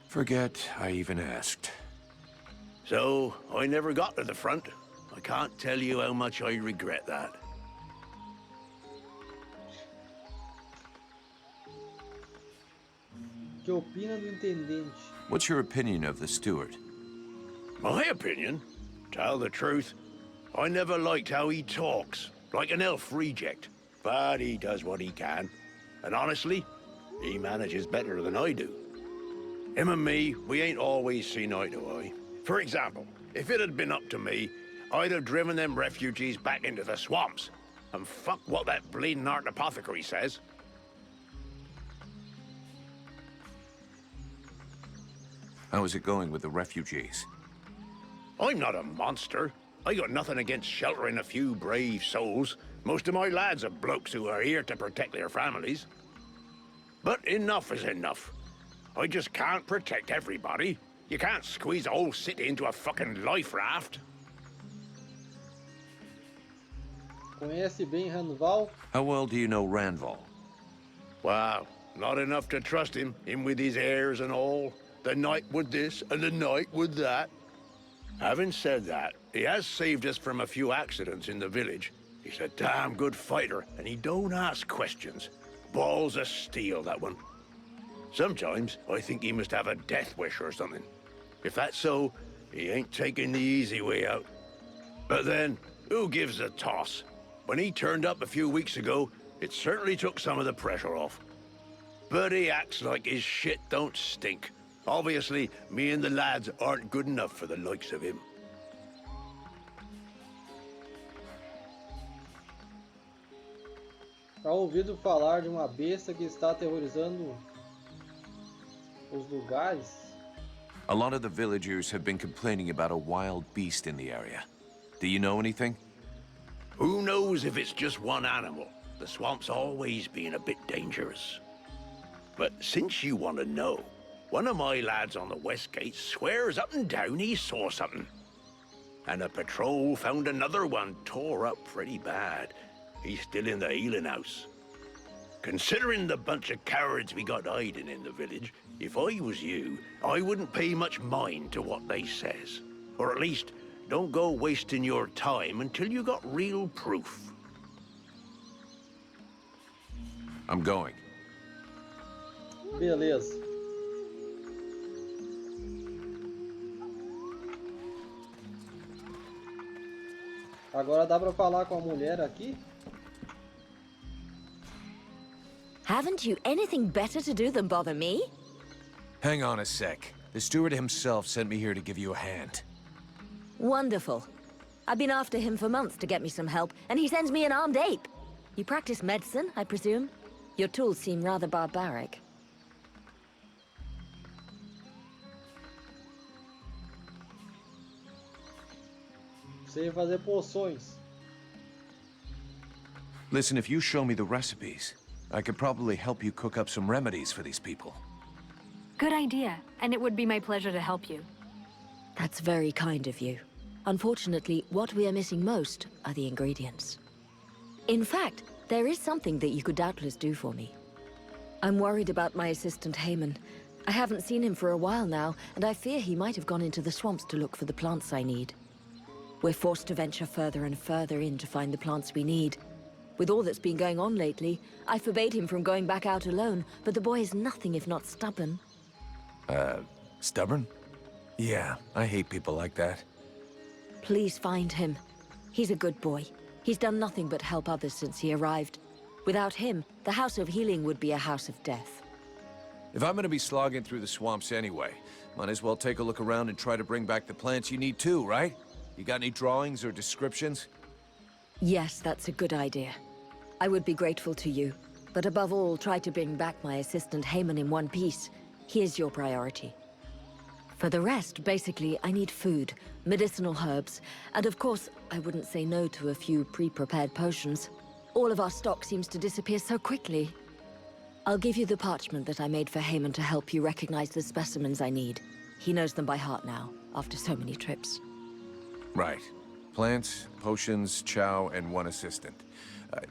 Forget I even asked. So, I never got to the front. I can't tell you how much I regret that. Que opina do intendente? What's your opinion of the steward? My opinion? Tell the truth, I never liked how he talks, like an elf reject. But he does what he can. And honestly, he manages better than I do. Him and me, we ain't always seen eye to eye. For example, if it had been up to me, I'd have driven them refugees back into the swamps. And fuck what that bleeding art apothecary says. How is it going with the refugees? I'm not a monster. I got nothing against sheltering a few brave souls. Most of my lads are blokes who are here to protect their families. But enough is enough. I just can't protect everybody. You can't squeeze a whole city into a fucking life raft. Conhece bem Ranval? How well do you know Ranval? Wow, not enough to trust him with his airs and all. The night with this and the night with that. Having said that, he has saved us from a few accidents in the village. He's a damn good fighter, and he don't ask questions. Balls of steel, that one. Sometimes I think he must have a death wish or something. If that's so, he ain't taking the easy way out. But then, who gives a toss? When he turned up a few weeks ago, it certainly took some of the pressure off. But he acts like his shit don't stink. Obviously, me and the lads aren't good enough for the likes of him. Já ouvido falar de uma besta que está aterrorizando os lugares? A lot of the villagers have been complaining about a wild beast in the area. Do you know anything? Who knows if it's just one animal? The swamp's always been a bit dangerous. But since you want to know, one of my lads on the west gate swears up and down he saw something. And the patrol found another one tore up pretty bad. He's still in the healing house. Considering the bunch of cowards we got hiding in the village, if I was you, I wouldn't pay much mind to what they says. Or at least, don't go wasting your time until you got real proof. I'm going. Beleza. Agora dá pra falar com a mulher aqui? Haven't you anything better to do than bother me? Hang on a sec. The steward himself sent me here to give you a hand. Wonderful. I've been after him for months to get me some help, and he sends me an armed ape. You practice medicine, I presume? Your tools seem rather barbaric. Sei fazer poções. Listen, if you show me the recipes, I could probably help you cook up some remedies for these people. Good idea, and it would be my pleasure to help you. That's very kind of you. Unfortunately, what we are missing most are the ingredients. In fact, there is something that you could doubtless do for me. I'm worried about my assistant Haman. I haven't seen him for a while now, and I fear he might have gone into the swamps to look for the plants I need. We're forced to venture further and further in to find the plants we need. With all that's been going on lately, I forbade him from going back out alone, but the boy is nothing if not stubborn. Stubborn? Yeah, I hate people like that. Please find him. He's a good boy. He's done nothing but help others since he arrived. Without him, the House of Healing would be a house of death. If I'm gonna be slogging through the swamps anyway, might as well take a look around and try to bring back the plants you need too, right? You got any drawings or descriptions? Yes, that's a good idea. I would be grateful to you. But above all, try to bring back my assistant Haman in one piece. He is your priority. For the rest, basically, I need food, medicinal herbs, and of course, I wouldn't say no to a few pre-prepared potions. All of our stock seems to disappear so quickly. I'll give you the parchment that I made for Haman to help you recognize the specimens I need. He knows them by heart now, after so many trips. Right. Plants, potions, chow, and one assistant.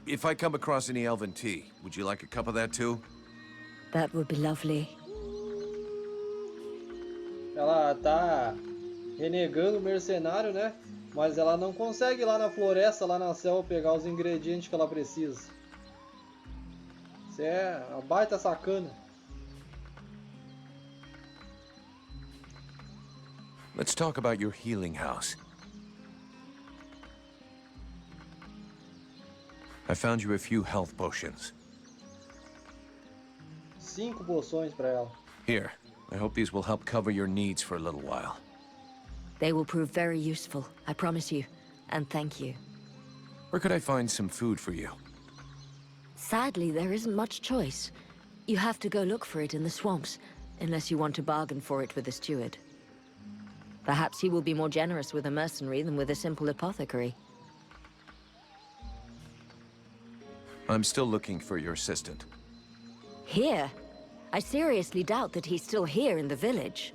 If I come across any elven tea, would you like a cup of that too? That would be lovely. Ela tá renegando o mercenário, né? Mas ela não consegue ir lá na floresta, lá na selva, pegar os ingredientes que ela precisa. Isso é uma baita sacana. Let's talk about your healing house. I found you a few health potions. 5 poções pra ela. Here, I hope these will help cover your needs for a little while. They will prove very useful, I promise you. And thank you. Where could I find some food for you? Sadly, there isn't much choice. You have to go look for it in the swamps, unless you want to bargain for it with the steward. Perhaps he will be more generous with a mercenary than with a simple apothecary. I'm still looking for your assistant. Here? I seriously doubt that he's still here in the village.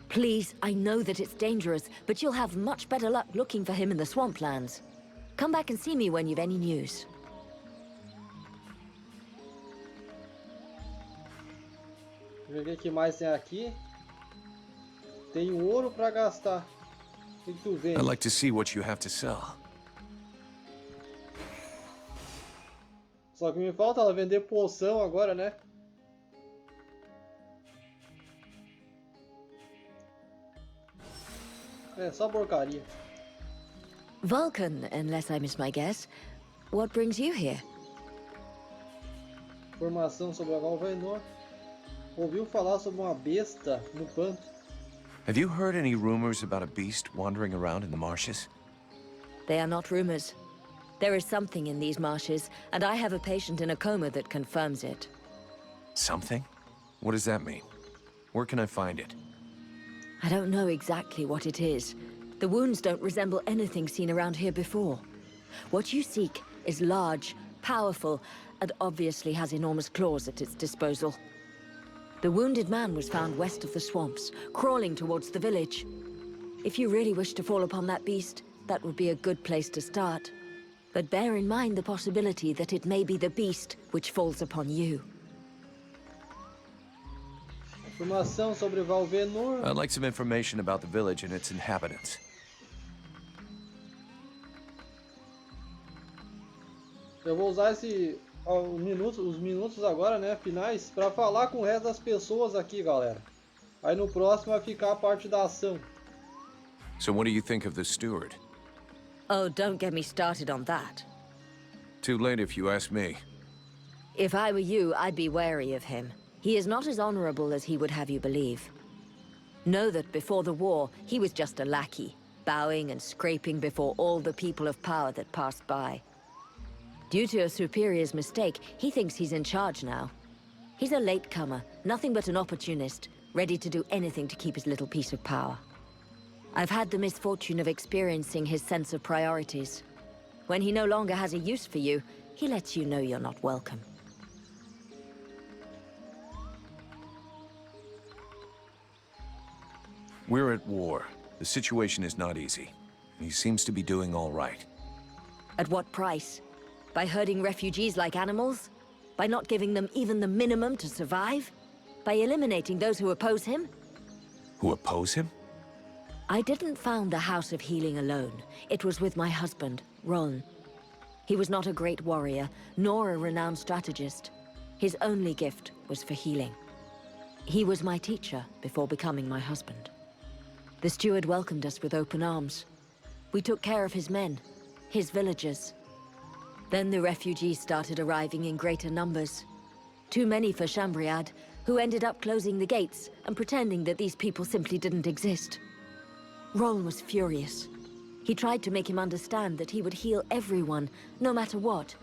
Please, I know that it's dangerous, but you'll have much better luck looking for him in the swamplands. Come back and see me when you've any news. Deixa eu ver o que mais tem aqui. Tem ouro pra gastar. O que tu vende? I'd like to see what you have to sell. Só que me falta ela vender poção agora, né? É, só porcaria. Vulcan, unless I miss my guess. What brings you here? Informação sobre a Valvenor. Ouviu falar sobre uma besta no panto. Have you heard any rumors about a beast wandering around in the marshes? They are not rumors. There is something in these marshes, and I have a patient in a coma that confirms it. Something? What does that mean? Where can I find it? I don't know exactly what it is. The wounds don't resemble anything seen around here before. What you seek is large, powerful, and obviously has enormous claws at its disposal. The wounded man was found west of the swamps, crawling towards the village. If you really wish to fall upon that beast, that would be a good place to start. But bear in mind the possibility that it may be the beast which falls upon you. Informação sobre Valvenor. I'd like some information about the village and its inhabitants. Eu vou usar os minutos agora, né, finais, para falar com o resto das pessoas aqui, galera. Aí no próximo vai ficar a parte da ação. So what do you think of the steward? Oh, don't get me started on that. Too late if you ask me. If I were you, I'd be wary of him. He is not as honorable as he would have you believe. Know that before the war, he was just a lackey, bowing and scraping before all the people of power that passed by. Due to a superior's mistake, he thinks he's in charge now. He's a latecomer, nothing but an opportunist, ready to do anything to keep his little piece of power. I've had the misfortune of experiencing his sense of priorities. When he no longer has a use for you, he lets you know you're not welcome. We're at war. The situation is not easy. He seems to be doing all right. At what price? By herding refugees like animals? By not giving them even the minimum to survive? By eliminating those who oppose him? Who oppose him? I didn't found the House of Healing alone. It was with my husband, Ron. He was not a great warrior, nor a renowned strategist. His only gift was for healing. He was my teacher before becoming my husband. The steward welcomed us with open arms. We took care of his men, his villagers. Then the refugees started arriving in greater numbers. Too many for Chambriad, who ended up closing the gates and pretending that these people simply didn't exist. Roll was furious. He tried to make him understand that he would heal everyone, no matter what.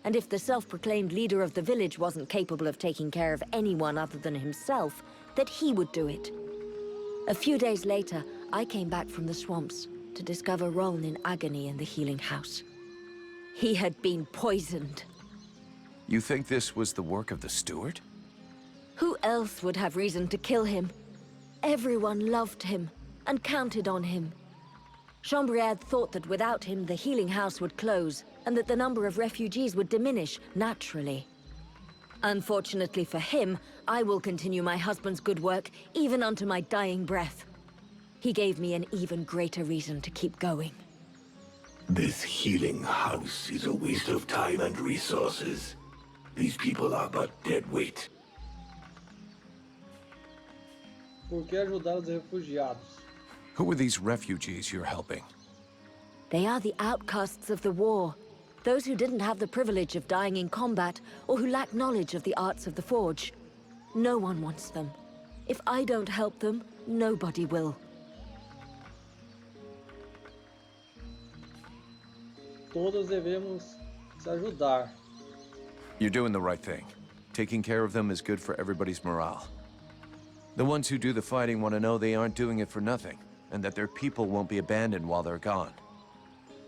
And if the self-proclaimed leader of the village wasn't capable of taking care of anyone other than himself, that he would do it. A few days later, I came back from the swamps to discover Roln in agony in the healing house. He had been poisoned. You think this was the work of the steward? Who else would have reason to kill him? Everyone loved him and counted on him. Chambriad thought that without him, the healing house would close and that the number of refugees would diminish naturally. Unfortunately for him, I will continue my husband's good work even unto my dying breath. He gave me an even greater reason to keep going. This healing house is a waste of time and resources. These people are but dead weight. Por que ajudar os refugiados? Who are these refugees you're helping? They are the outcasts of the war. Those who didn't have the privilege of dying in combat, or who lack knowledge of the arts of the forge. No one wants them. If I don't help them, nobody will. Todos devemos se ajudar. You're doing the right thing. Taking care of them is good for everybody's morale. The ones who do the fighting want to know they aren't doing it for nothing, and that their people won't be abandoned while they're gone.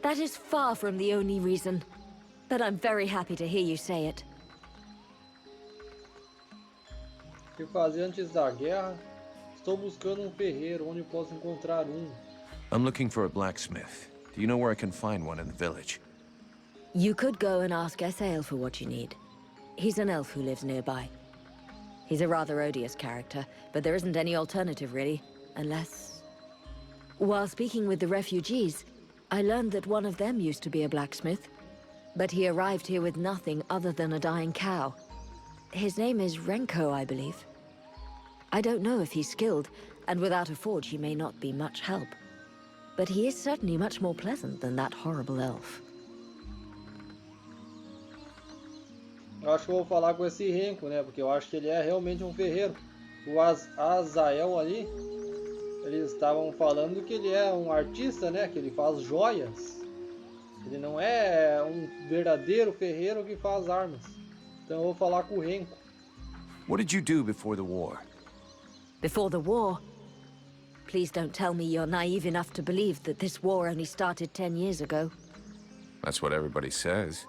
That is far from the only reason. But I'm very happy to hear you say it. O que fazer antes da guerra? Estou buscando ferreiro onde posso encontrar I'm looking for a blacksmith. Do you know where I can find one in the village? You could go and ask Esael for what you need. He's an elf who lives nearby. He's a rather odious character, but there isn't any alternative really, unless... While speaking with the refugees, I learned that one of them used to be a blacksmith, but he arrived here with nothing other than a dying cow. His name is Renko, I believe. I don't know if he's skilled, and without a forge he may not be much help. But he is certainly much more pleasant than that horrible elf. Eu acho que eu vou falar com esse Renko, né? Porque eu acho que ele é realmente um ferreiro. O Azael ali, eles estavam falando que ele é um artista, né? Que ele faz joias. Ele não é um verdadeiro ferreiro que faz armas. Então eu vou falar com o Renko. What did you do before the war? Before the war? Please don't tell me you're naive enough to believe that this war only started 10 years ago. That's what everybody says.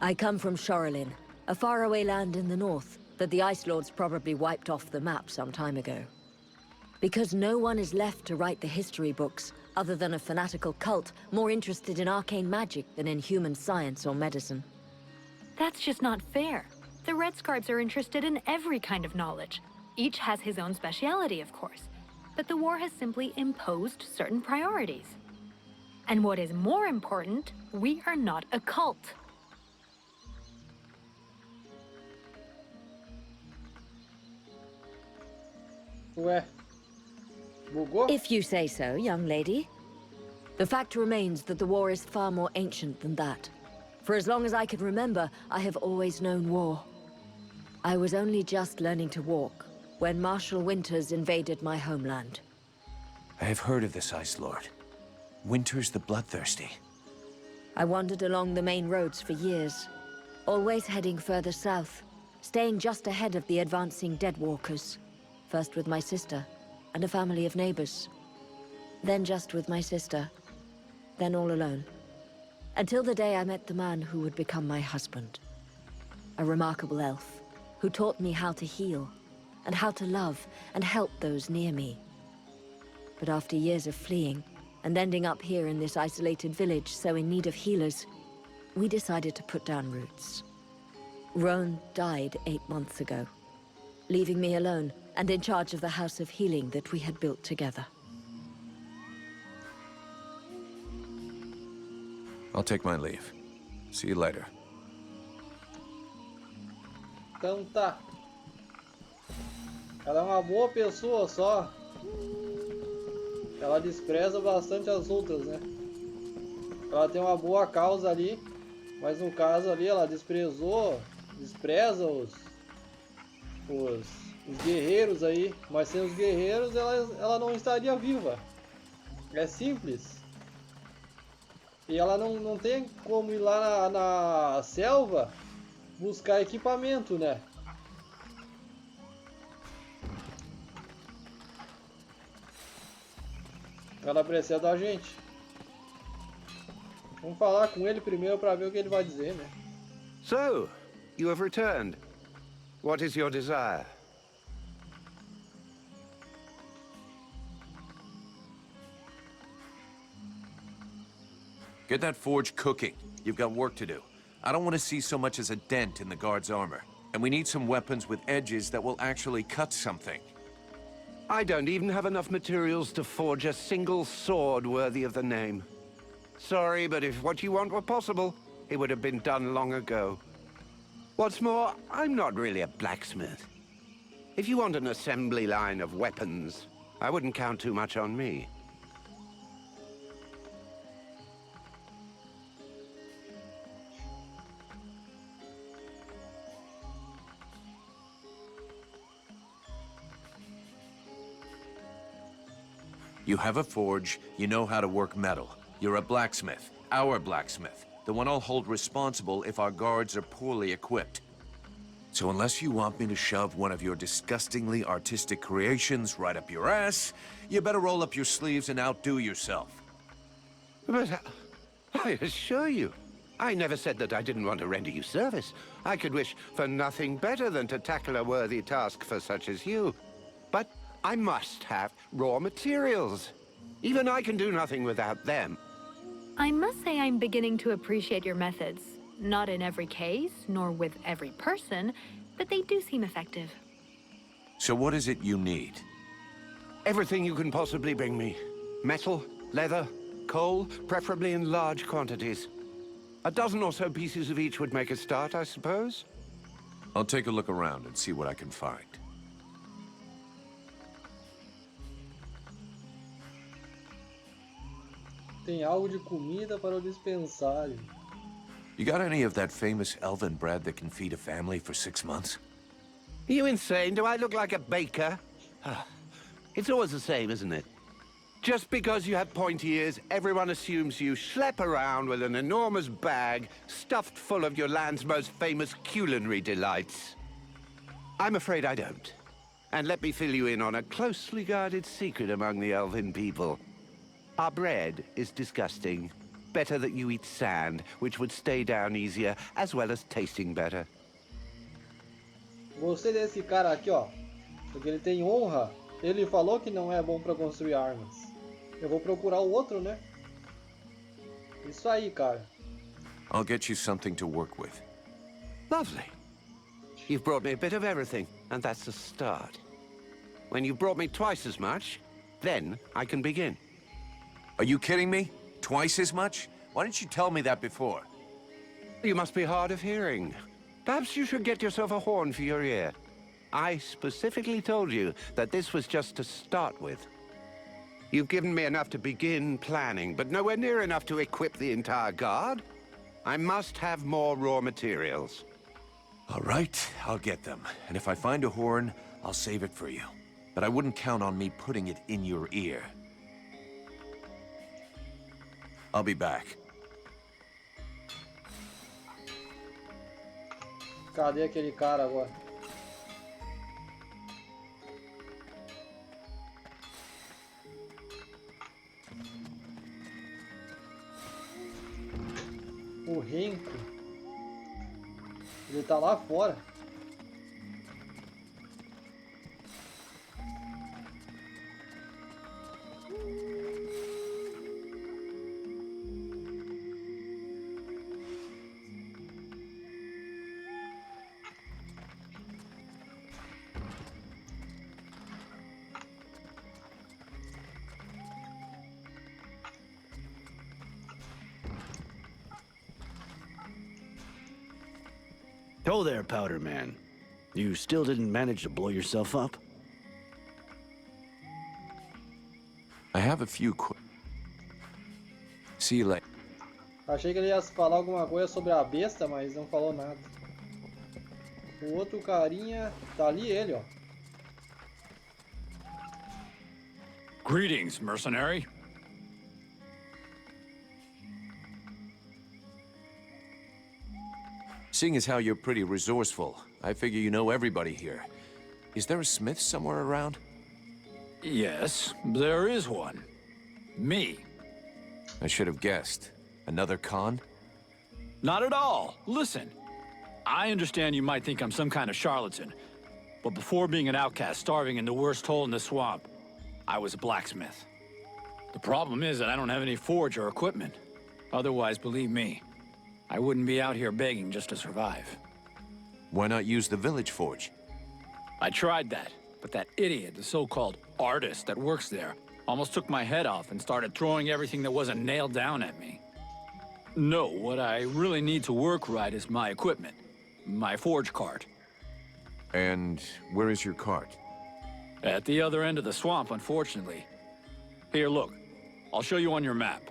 I come from Shorelin, a faraway land in the north that the Ice Lords probably wiped off the map some time ago. Because no one is left to write the history books, other than a fanatical cult more interested in arcane magic than in human science or medicine. That's just not fair. The Red Scarves are interested in every kind of knowledge. Each has his own speciality, of course. But the war has simply imposed certain priorities. And what is more important, we are not a cult. Ué, bugou? If you say so, young lady. The fact remains that the war is far more ancient than that. For as long as I can remember, I have always known war. I was only just learning to walk when Marshal Winters invaded my homeland. I have heard of this Ice Lord. Winters the Bloodthirsty. I wandered along the main roads for years, always heading further south, staying just ahead of the advancing Deadwalkers. First with my sister and a family of neighbors. Then just with my sister. Then all alone. Until the day I met the man who would become my husband. A remarkable elf who taught me how to heal and how to love and help those near me. But after years of fleeing and ending up here in this isolated village so in need of healers, we decided to put down roots. Roan died 8 months ago, leaving me alone and in charge of the House of Healing that we had built together. I'll take my leave. See you later. Então tá. Ela é uma boa pessoa só. Ela despreza bastante as outras, né? Ela tem uma boa causa ali, mas no caso ali ela despreza os guerreiros aí, mas sem os guerreiros ela não estaria viva. É simples. E ela não tem como ir lá na selva buscar equipamento, né? Ela precisa da gente. Vamos falar com ele primeiro para ver o que ele vai dizer, né? So, you have returned. What is your desire? Get that forge cooking. You've got work to do. I don't want to see so much as a dent in the guard's armor. And we need some weapons with edges that will actually cut something. I don't even have enough materials to forge a single sword worthy of the name. Sorry, but if what you want were possible, it would have been done long ago. What's more, I'm not really a blacksmith. If you want an assembly line of weapons, I wouldn't count too much on me. You have a forge, you know how to work metal. You're a blacksmith, our blacksmith, the one I'll hold responsible if our guards are poorly equipped. So unless you want me to shove one of your disgustingly artistic creations right up your ass, you better roll up your sleeves and outdo yourself. But I assure you, I never said that I didn't want to render you service. I could wish for nothing better than to tackle a worthy task for such as you. But I must have raw materials. Even I can do nothing without them. I must say I'm beginning to appreciate your methods. Not in every case, nor with every person, but they do seem effective. So what is it you need? Everything you can possibly bring me. Metal, leather, coal, preferably in large quantities. A dozen or so pieces of each would make a start, I suppose. I'll take a look around and see what I can find. Tem algo de comida para o dispensário. You got any of that famous elven bread that can feed a family for 6 months? Are you insane? Do I look like a baker? It's always the same, isn't it? Just because you have pointy ears, everyone assumes you schlep around with an enormous bag stuffed full of your land's most famous culinary delights. I'm afraid I don't. And let me fill you in on a closely guarded secret among the elven people. Our bread is disgusting. Better that you eat sand, which would stay down easier, as well as tasting better. Gostei desse cara aqui, ó. Porque ele tem honra. Ele falou que não é bom para construir armas. Eu vou procurar o outro, né? Isso aí, cara. I'll get you something to work with. Lovely. You've brought me a bit of everything, and that's a start. When you've brought me twice as much, then I can begin. Are you kidding me? Twice as much? Why didn't you tell me that before? You must be hard of hearing. Perhaps you should get yourself a horn for your ear. I specifically told you that this was just to start with. You've given me enough to begin planning, but nowhere near enough to equip the entire guard. I must have more raw materials. All right, I'll get them. And if I find a horn, I'll save it for you. But I wouldn't count on me putting it in your ear. I'll be back. Cadê aquele cara agora? O Renko. Ele tá lá fora. Oh there, Powder Man. You still didn't manage to blow yourself up? I have a few See you later. Achei que ele ia falar alguma coisa sobre a besta, mas não falou nada. O outro carinha... Tá ali ele, ó. Greetings, mercenary. Seeing as how you're pretty resourceful, I figure you know everybody here. Is there a smith somewhere around? Yes, there is one. Me. I should have guessed. Another con? Not at all. Listen, I understand you might think I'm some kind of charlatan, but before being an outcast starving in the worst hole in the swamp, I was a blacksmith. The problem is that I don't have any forge or equipment. Otherwise, believe me, I wouldn't be out here begging just to survive. Why not use the village forge? I tried that, but that idiot, the so-called artist that works there, almost took my head off and started throwing everything that wasn't nailed down at me. No, what I really need to work right is my equipment. My forge cart. And where is your cart? At the other end of the swamp, unfortunately. Here, look. I'll show you on your map.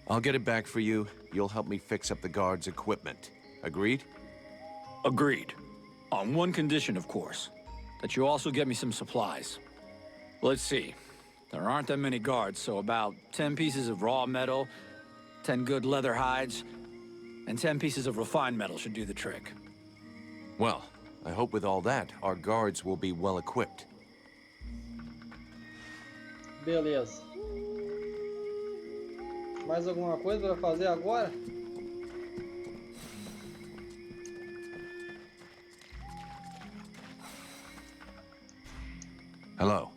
I'll get it back for you. You'll help me fix up the guard's equipment. Agreed? Agreed. On one condition, of course. That you also get me some supplies. Let's see. There aren't that many guards, so about 10 pieces of raw metal, 10 good leather hides, and 10 pieces of refined metal should do the trick. Well, I hope with all that, our guards will be well equipped. Beleza. Mais alguma coisa para fazer agora? Hello.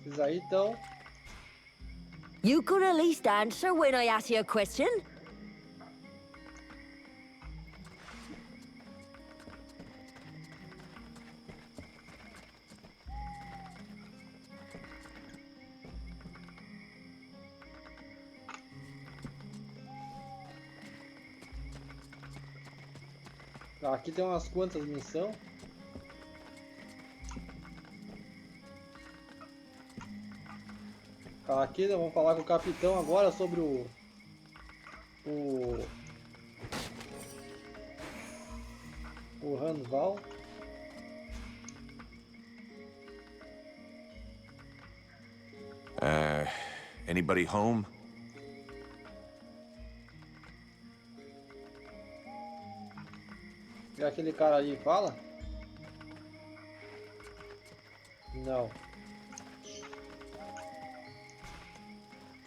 Esses aí estão... You could at least answer when I ask you a question. Aqui tem umas quantas missões. Aqui vamos falar com o capitão agora sobre o Ranval. Anybody home? E aquele cara ali fala? Não.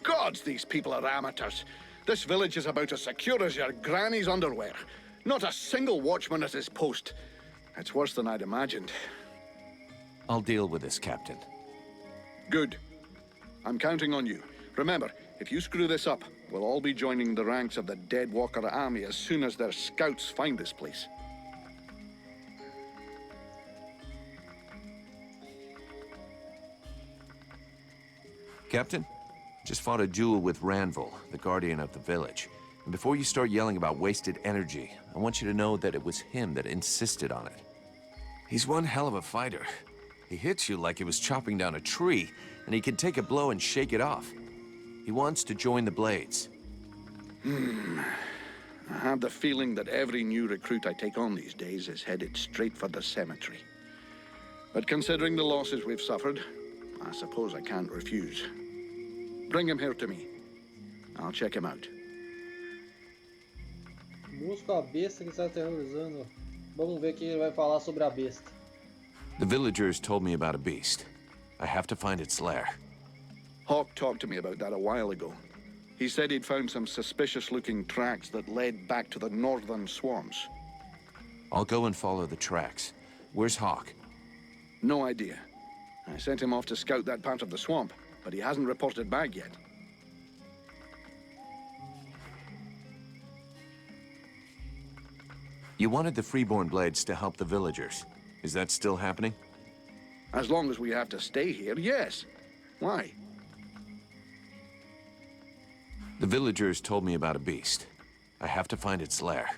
Gods, these people are amateurs. This village is about as secure as your granny's underwear. Not a single watchman at his post. It's worse than I'd imagined. I'll deal with this, Captain. Good. I'm counting on you. Remember, if you screw this up, we'll all be joining the ranks of the Deadwalker army as soon as their scouts find this place. Captain? Just fought a duel with Ranval, the guardian of the village. And before you start yelling about wasted energy, I want you to know that it was him that insisted on it. He's one hell of a fighter. He hits you like he was chopping down a tree, and he can take a blow and shake it off. He wants to join the Blades. I have the feeling that every new recruit I take on these days is headed straight for the cemetery. But considering the losses we've suffered, I suppose I can't refuse. Bring him here to me. I'll check him out. Busco a besta que está aterrorizando. Vamos ver o que ele vai falar sobre a besta. The villagers told me about a beast. I have to find its lair. Hawk talked to me about that a while ago. He said he'd found some suspicious-looking tracks that led back to the northern swamps. I'll go and follow the tracks. Where's Hawk? No idea. I sent him off to scout that part of the swamp, but he hasn't reported back yet. You wanted the Freeborn Blades to help the villagers. Is that still happening? As long as we have to stay here, yes. Why? The villagers told me about a beast. I have to find its lair.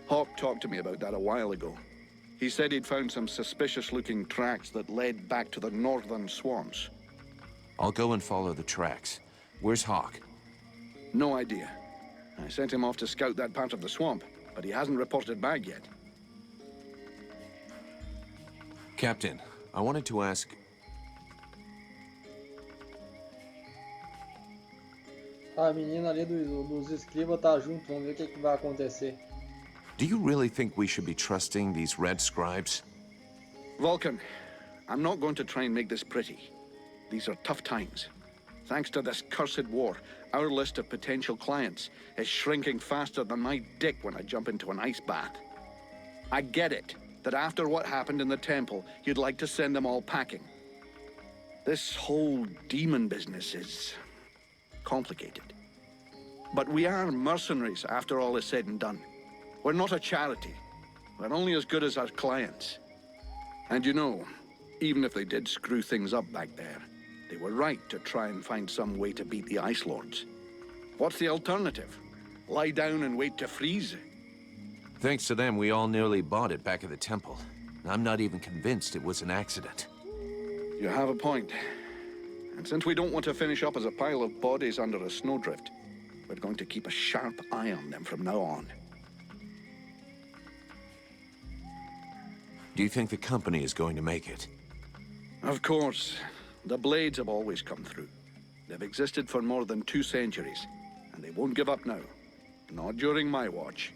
Hawk talked to me about that a while ago. He said he'd found some suspicious-looking tracks that led back to the northern swamps. I'll go and follow the tracks. Where's Hawk? No idea. I sent him off to scout that part of the swamp, but he hasn't reported back yet. Captain, I wanted to ask... A menina ali dos escribas tá junto, vamos ver o que vai acontecer. Do you really think we should be trusting these red scribes? Vulcan, I'm not going to try and make this pretty. These are tough times. Thanks to this cursed war, our list of potential clients is shrinking faster than my dick when I jump into an ice bath. I get it, that after what happened in the temple, you'd like to send them all packing. This whole demon business is complicated. But we are mercenaries after all is said and done. We're not a charity. We're only as good as our clients. And you know, even if they did screw things up back there, they were right to try and find some way to beat the Ice Lords. What's the alternative? Lie down and wait to freeze? Thanks to them, we all nearly bought it back at the temple. I'm not even convinced it was an accident. You have a point. And since we don't want to finish up as a pile of bodies under a snowdrift, we're going to keep a sharp eye on them from now on. Do you think the company is going to make it? Of course. The Blades have always come through. They've existed for more than 2 centuries, and they won't give up now. Not during my watch.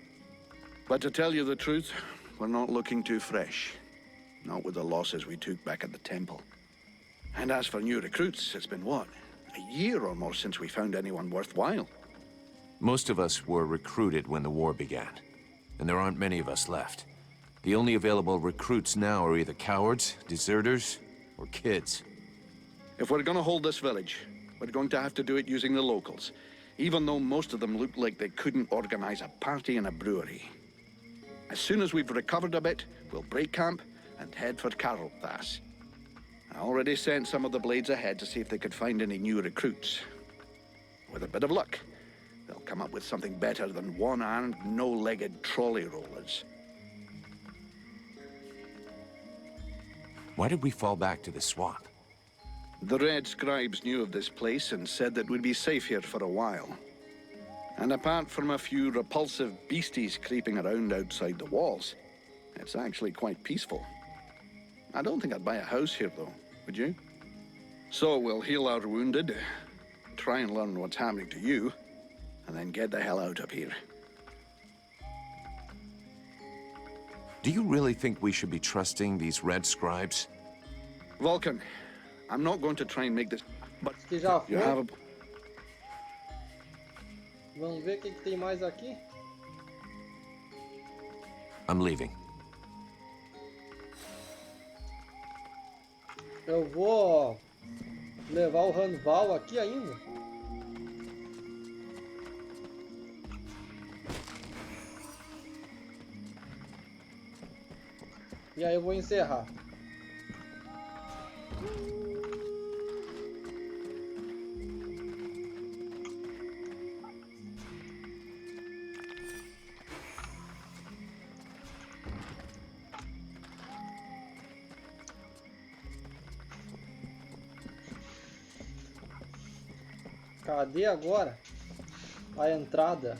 But to tell you the truth, we're not looking too fresh. Not with the losses we took back at the temple. And as for new recruits, it's been what? A year or more since we found anyone worthwhile. Most of us were recruited when the war began, and there aren't many of us left. The only available recruits now are either cowards, deserters, or kids. If we're gonna hold this village, we're going to have to do it using the locals, even though most of them look like they couldn't organize a party in a brewery. As soon as we've recovered a bit, we'll break camp and head for Carlthas. I already sent some of the Blades ahead to see if they could find any new recruits. With a bit of luck, they'll come up with something better than one-armed, no-legged trolley rollers. Why did we fall back to the swamp? The Red Scribes knew of this place and said that we'd be safe here for a while. And apart from a few repulsive beasties creeping around outside the walls, it's actually quite peaceful. I don't think I'd buy a house here, though, would you? So we'll heal our wounded, try and learn what's happening to you, and then get the hell out of here. Do you really think we should be trusting these red scribes? Vulcan, I'm not going to try and make this, but que já you foi. have a... Vamos ver o que tem mais aqui. I'm leaving. Eu vou levar o Ranval aqui ainda. E aí eu vou encerrar. Cadê agora a entrada?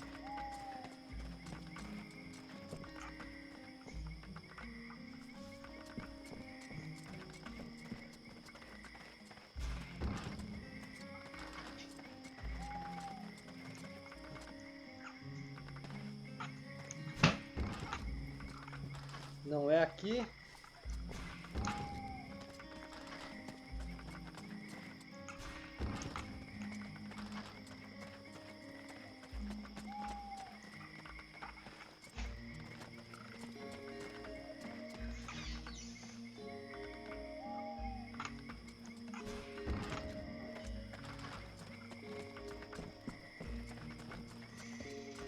Não é aqui.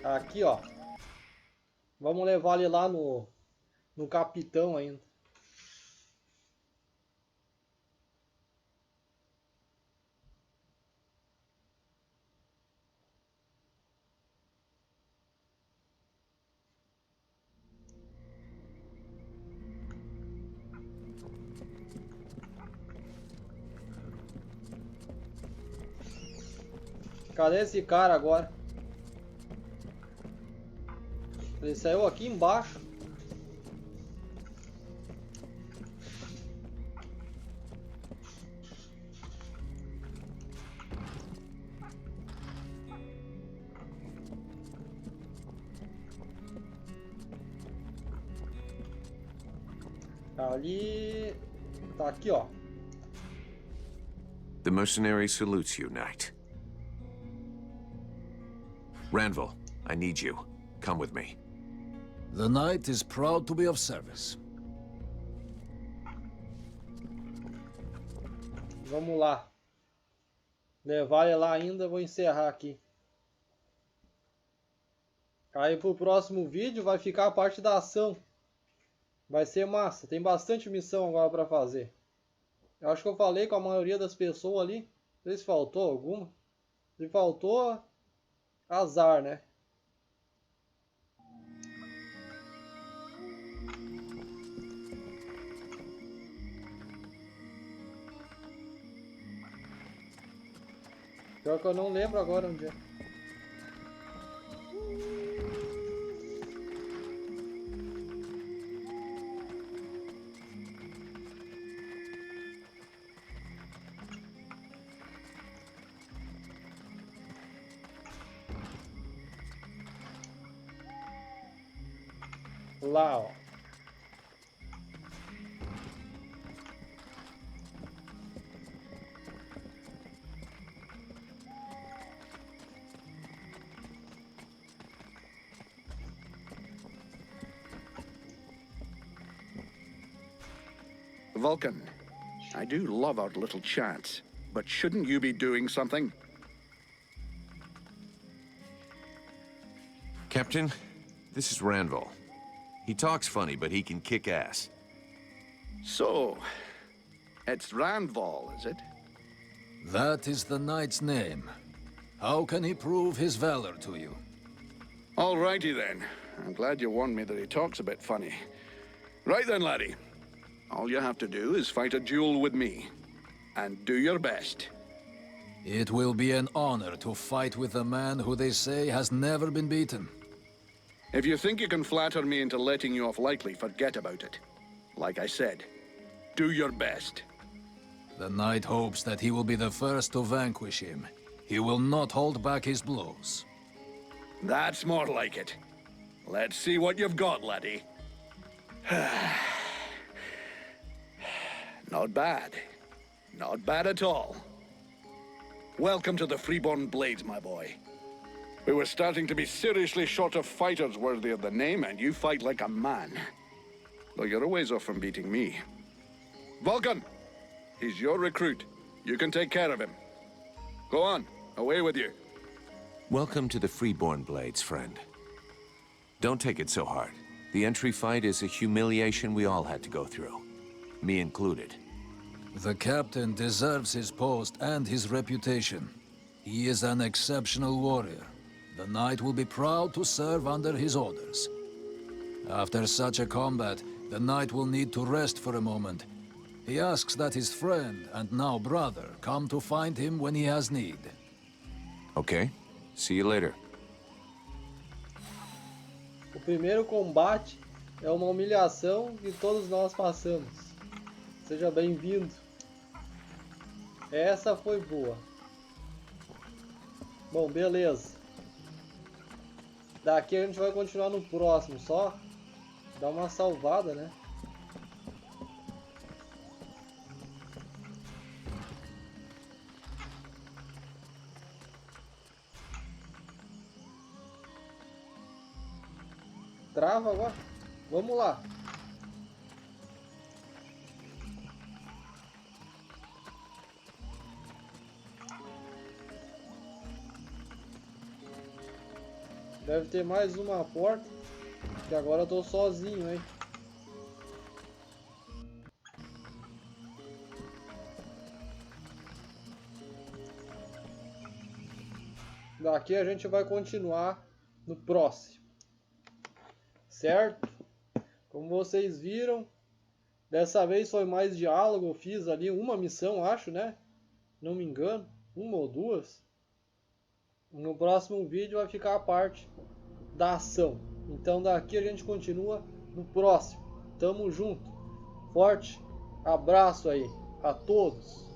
Aqui, ó. Vamos levar ele lá no capitão ainda. Cadê esse cara agora? Ele saiu aqui embaixo. Ali... Tá aqui, ó. The mercenary salutes you, Knight. Ranville, I need you. Come with me. The knight is proud to be of service. Vamos lá. Levar ele lá ainda, vou encerrar aqui. Aí pro próximo vídeo vai ficar a parte da ação. Vai ser massa, tem bastante missão agora pra fazer. Eu acho que eu falei com a maioria das pessoas ali. Não sei se faltou alguma. Se faltou, azar, né? Pior que eu não lembro agora onde é. Lá, ó. Vulcan, I do love our little chats, but shouldn't you be doing something? Captain, this is Ranville. He talks funny, but he can kick ass. So, it's Randval, is it? That is the knight's name. How can he prove his valor to you? Alrighty then. I'm glad you warned me that he talks a bit funny. Right then, laddie. All you have to do is fight a duel with me. And do your best. It will be an honor to fight with a man who they say has never been beaten. If you think you can flatter me into letting you off lightly, forget about it. Like I said, do your best. The knight hopes that he will be the first to vanquish him. He will not hold back his blows. That's more like it. Let's see what you've got, laddie. Not bad. Not bad at all. Welcome to the Freeborn Blades, my boy. We were starting to be seriously short of fighters worthy of the name, and you fight like a man. Though you're a ways off from beating me. Vulcan! He's your recruit. You can take care of him. Go on, away with you. Welcome to the Freeborn Blades, friend. Don't take it so hard. The entry fight is a humiliation we all had to go through. Me included. The captain deserves his post and his reputation. He is an exceptional warrior. The knight will be proud to serve under his orders. After such a combat, the knight will need to rest for a moment. He asks that his friend, and now brother, come to find him when he has need. Okay. See you later. O primeiro combate é uma humilhação que todos nós passamos. Seja bem-vindo. Essa foi boa. Bom, beleza. Daqui a gente vai continuar no próximo, só dar uma salvada, né? Trava agora. Vamos lá. Deve ter mais uma porta, que agora eu tô sozinho, hein? Daqui a gente vai continuar no próximo. Certo? Como vocês viram, dessa vez foi mais diálogo. Eu fiz ali uma missão, acho, né? Não me engano, uma ou duas. No próximo vídeo vai ficar a parte da ação. Então daqui a gente continua no próximo. Tamo junto. Forte abraço aí a todos.